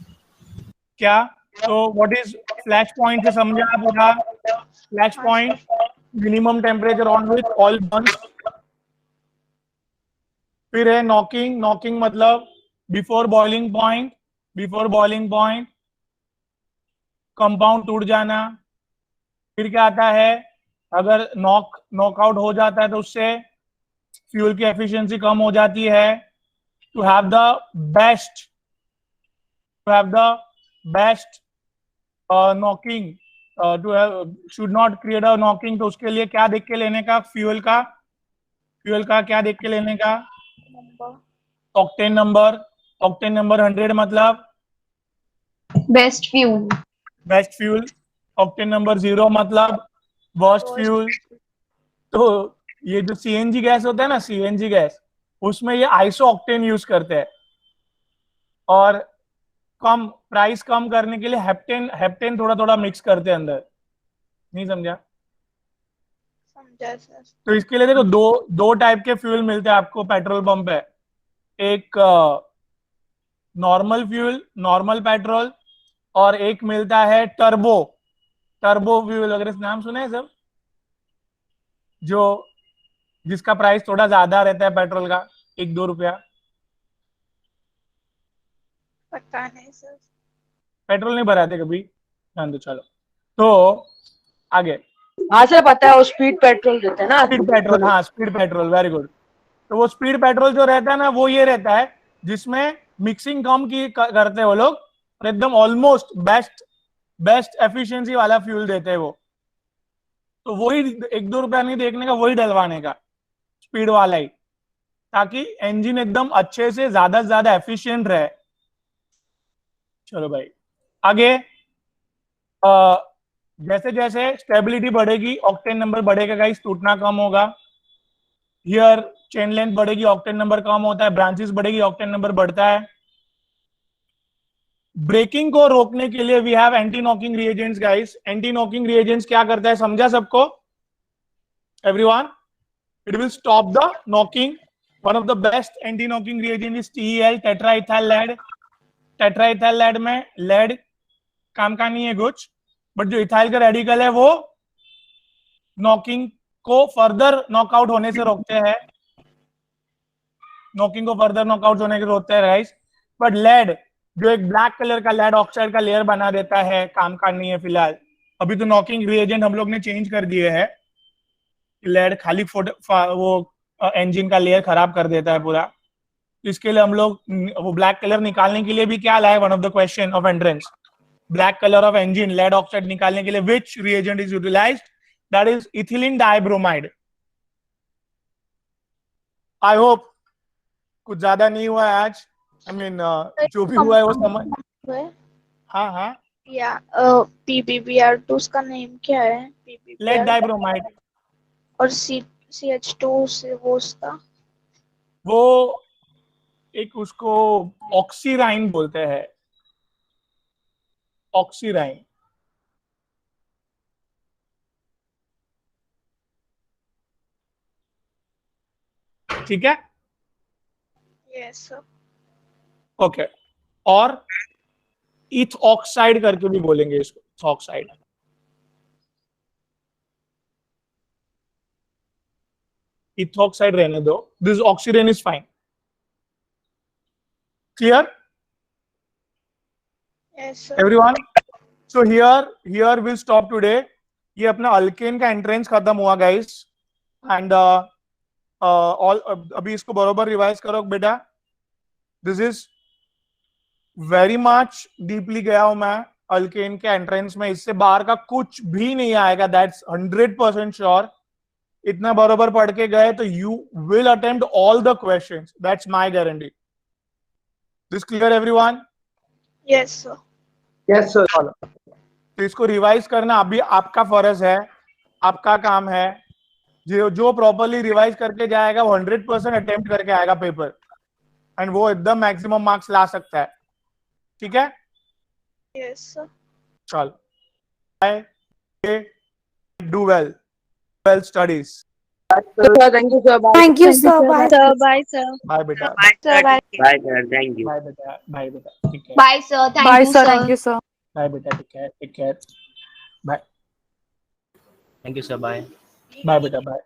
क्या? तो व्हाट इज फ्लैश पॉइंट से समझा पूरा? Flash point, minimum temperature on which oil Burns. फिर है नॉकिंग, नॉकिंग मतलब before boiling point, before boiling point compound टूट जाना। फिर क्या आता है, अगर नॉकआउट हो जाता है तो उससे फ्यूल की एफिशिएंसी कम हो जाती है। To have the best, to have the best knocking, to have should not create a knocking, तो उसके लिए क्या देख के लेने का? फ्यूल का, फ्यूल का क्या देख के लेने का? Octane number. ऑक्टेन नंबर 100 मतलब best fuel. Best fuel. Octane number 0 मतलब वर्स्ट फ्यूल। तो ये जो सीएनजी गैस होता है ना, सीएनजी गैस, उसमें ये आइसो ऑक्टेन यूज करते हैं। और कम प्राइस कम करने के लिए हेप्टेन, हेप्टेन थोड़ा थोड़ा मिक्स करते हैं अंदर। नहीं समझा? समझा सर। तो इसके लिए देखो दो टाइप के फ्यूल मिलते हैं आपको पेट्रोल पंप पे। एक नॉर्मल फ्यूल, नॉर्मल पेट्रोल, और एक मिलता है टर्बो, टर्बो फ्यूल वगैरह नाम सुने हैं सब, जो जिसका प्राइस थोड़ा ज्यादा रहता है पेट्रोल का, 1-2 रुपया। पता नहीं सर। पेट्रोल नहीं भराते कभी, ध्यान दो। चलो तो आगे। हाँ सर पता है, वो स्पीड पेट्रोल देते हैं ना। स्पीड पेट्रोल, हाँ स्पीड पेट्रोल, वेरी गुड। तो वो स्पीड पेट्रोल जो रहता है ना, वो ये रहता है जिसमें मिक्सिंग कम की करते हैं वो लोग, और एकदम ऑलमोस्ट बेस्ट एफिशिएंसी वाला फ्यूल देते हैं वो। तो वही 1-2 रुपया नहीं देखने का, वही डलवाने का, स्पीड वाला ही, ताकि इंजन एकदम अच्छे से ज्यादा एफिशिएंट रहे। चलो भाई आगे। जैसे जैसे स्टेबिलिटी बढ़ेगी, ऑक्टेन नंबर बढ़ेगा गाइस, टूटना कम होगा। हियर चेन लेंथ बढ़ेगी, ऑक्टेन नंबर कम होता है। ब्रांचेस बढ़ेगी, ऑक्टेन नंबर बढ़ता है। ब्रेकिंग को रोकने के लिए we have anti knocking reagents guys. Anti knocking reagents क्या करता है, समझा सबको? Everyone, it will stop the knocking. One of the best anti knocking reagent is TEL, tetraethyl lead. Tetraethyl lead में लेड काम का नहीं है कुछ, बट जो इथाइल का रेडिकल है वो नॉकिंग को फर्दर नॉकआउट होने से रोकते हैं, नॉकिंग को फर्दर नॉकआउट होने से रोकते हैं गाइस। बट लेड जो एक ब्लैक कलर का लेड ऑक्साइड का लेयर बना देता है, काम का नहीं है फिलहाल। अभी तो नॉकिंग रिएजेंट हम लोग ने चेंज कर दिए हैं। लेड खाली वो इंजन का लेयर खराब कर देता है पूरा। इसके लिए हम लोग वो ब्लैक कलर निकालने के लिए भी क्या लाए, one of the question of entrance, black colour of engine lead oxide निकालने के लिए which reagent is utilised, that is ethylene dibromide. I hope कुछ ज्यादा नहीं हुआ है आज। आई मीन जो भी हुआ है वो समझ। हाँ हाँ, या PbBr2 उसका नेम क्या है? Lead dibromide. और CH2 से वो उसका वो एक उसको ऑक्सीराइन बोलते हैं, ऑक्सीराइन। ठीक है, यस सर। ओके। और इथ ऑक्साइड करके भी बोलेंगे इसको, इथ ऑक्साइड। इथ ऑक्साइड रहने दो, this oxirane is fine. Clear yes sir. Everyone? So here will stop today. ये अपना अल्केन का एंट्रेंस खत्म हुआ गाइस। एंड अभी इसको बरोबर रिवाइज करो बेटा। This is very much deeply गया हूं मैं अल्केन के एंट्रेंस में, इससे बाहर का कुछ भी नहीं आएगा, दैट्स 100% श्योर। इतना बरोबर पढ़ के गए तो you will attempt all the questions, that's my guarantee. This clear everyone? Yes sir. Yes sir. तो इसको रिवाइज करना अभी आपका फर्ज है, आपका काम है। जो प्रॉपरली रिवाइज करके जाएगा वो 100% अटेम्प्ट करके आएगा पेपर, एंड वो एकदम मैक्सिमम मार्क्स ला सकता है। ठीक है? Yes sir. चल, do well studies. Thank you sir. Thank you, sir. Bye, sir. Bye, sir. Bye बेटा, sir bye. Bye sir, thank you. Bye बेटा, बाय बेटा, ठीक है। Bye, sir. Thank bye you, sir. sir. Thank you sir. Bye बेटा, take care, bye. Thank you sir, bye. Bye बेटा, bye.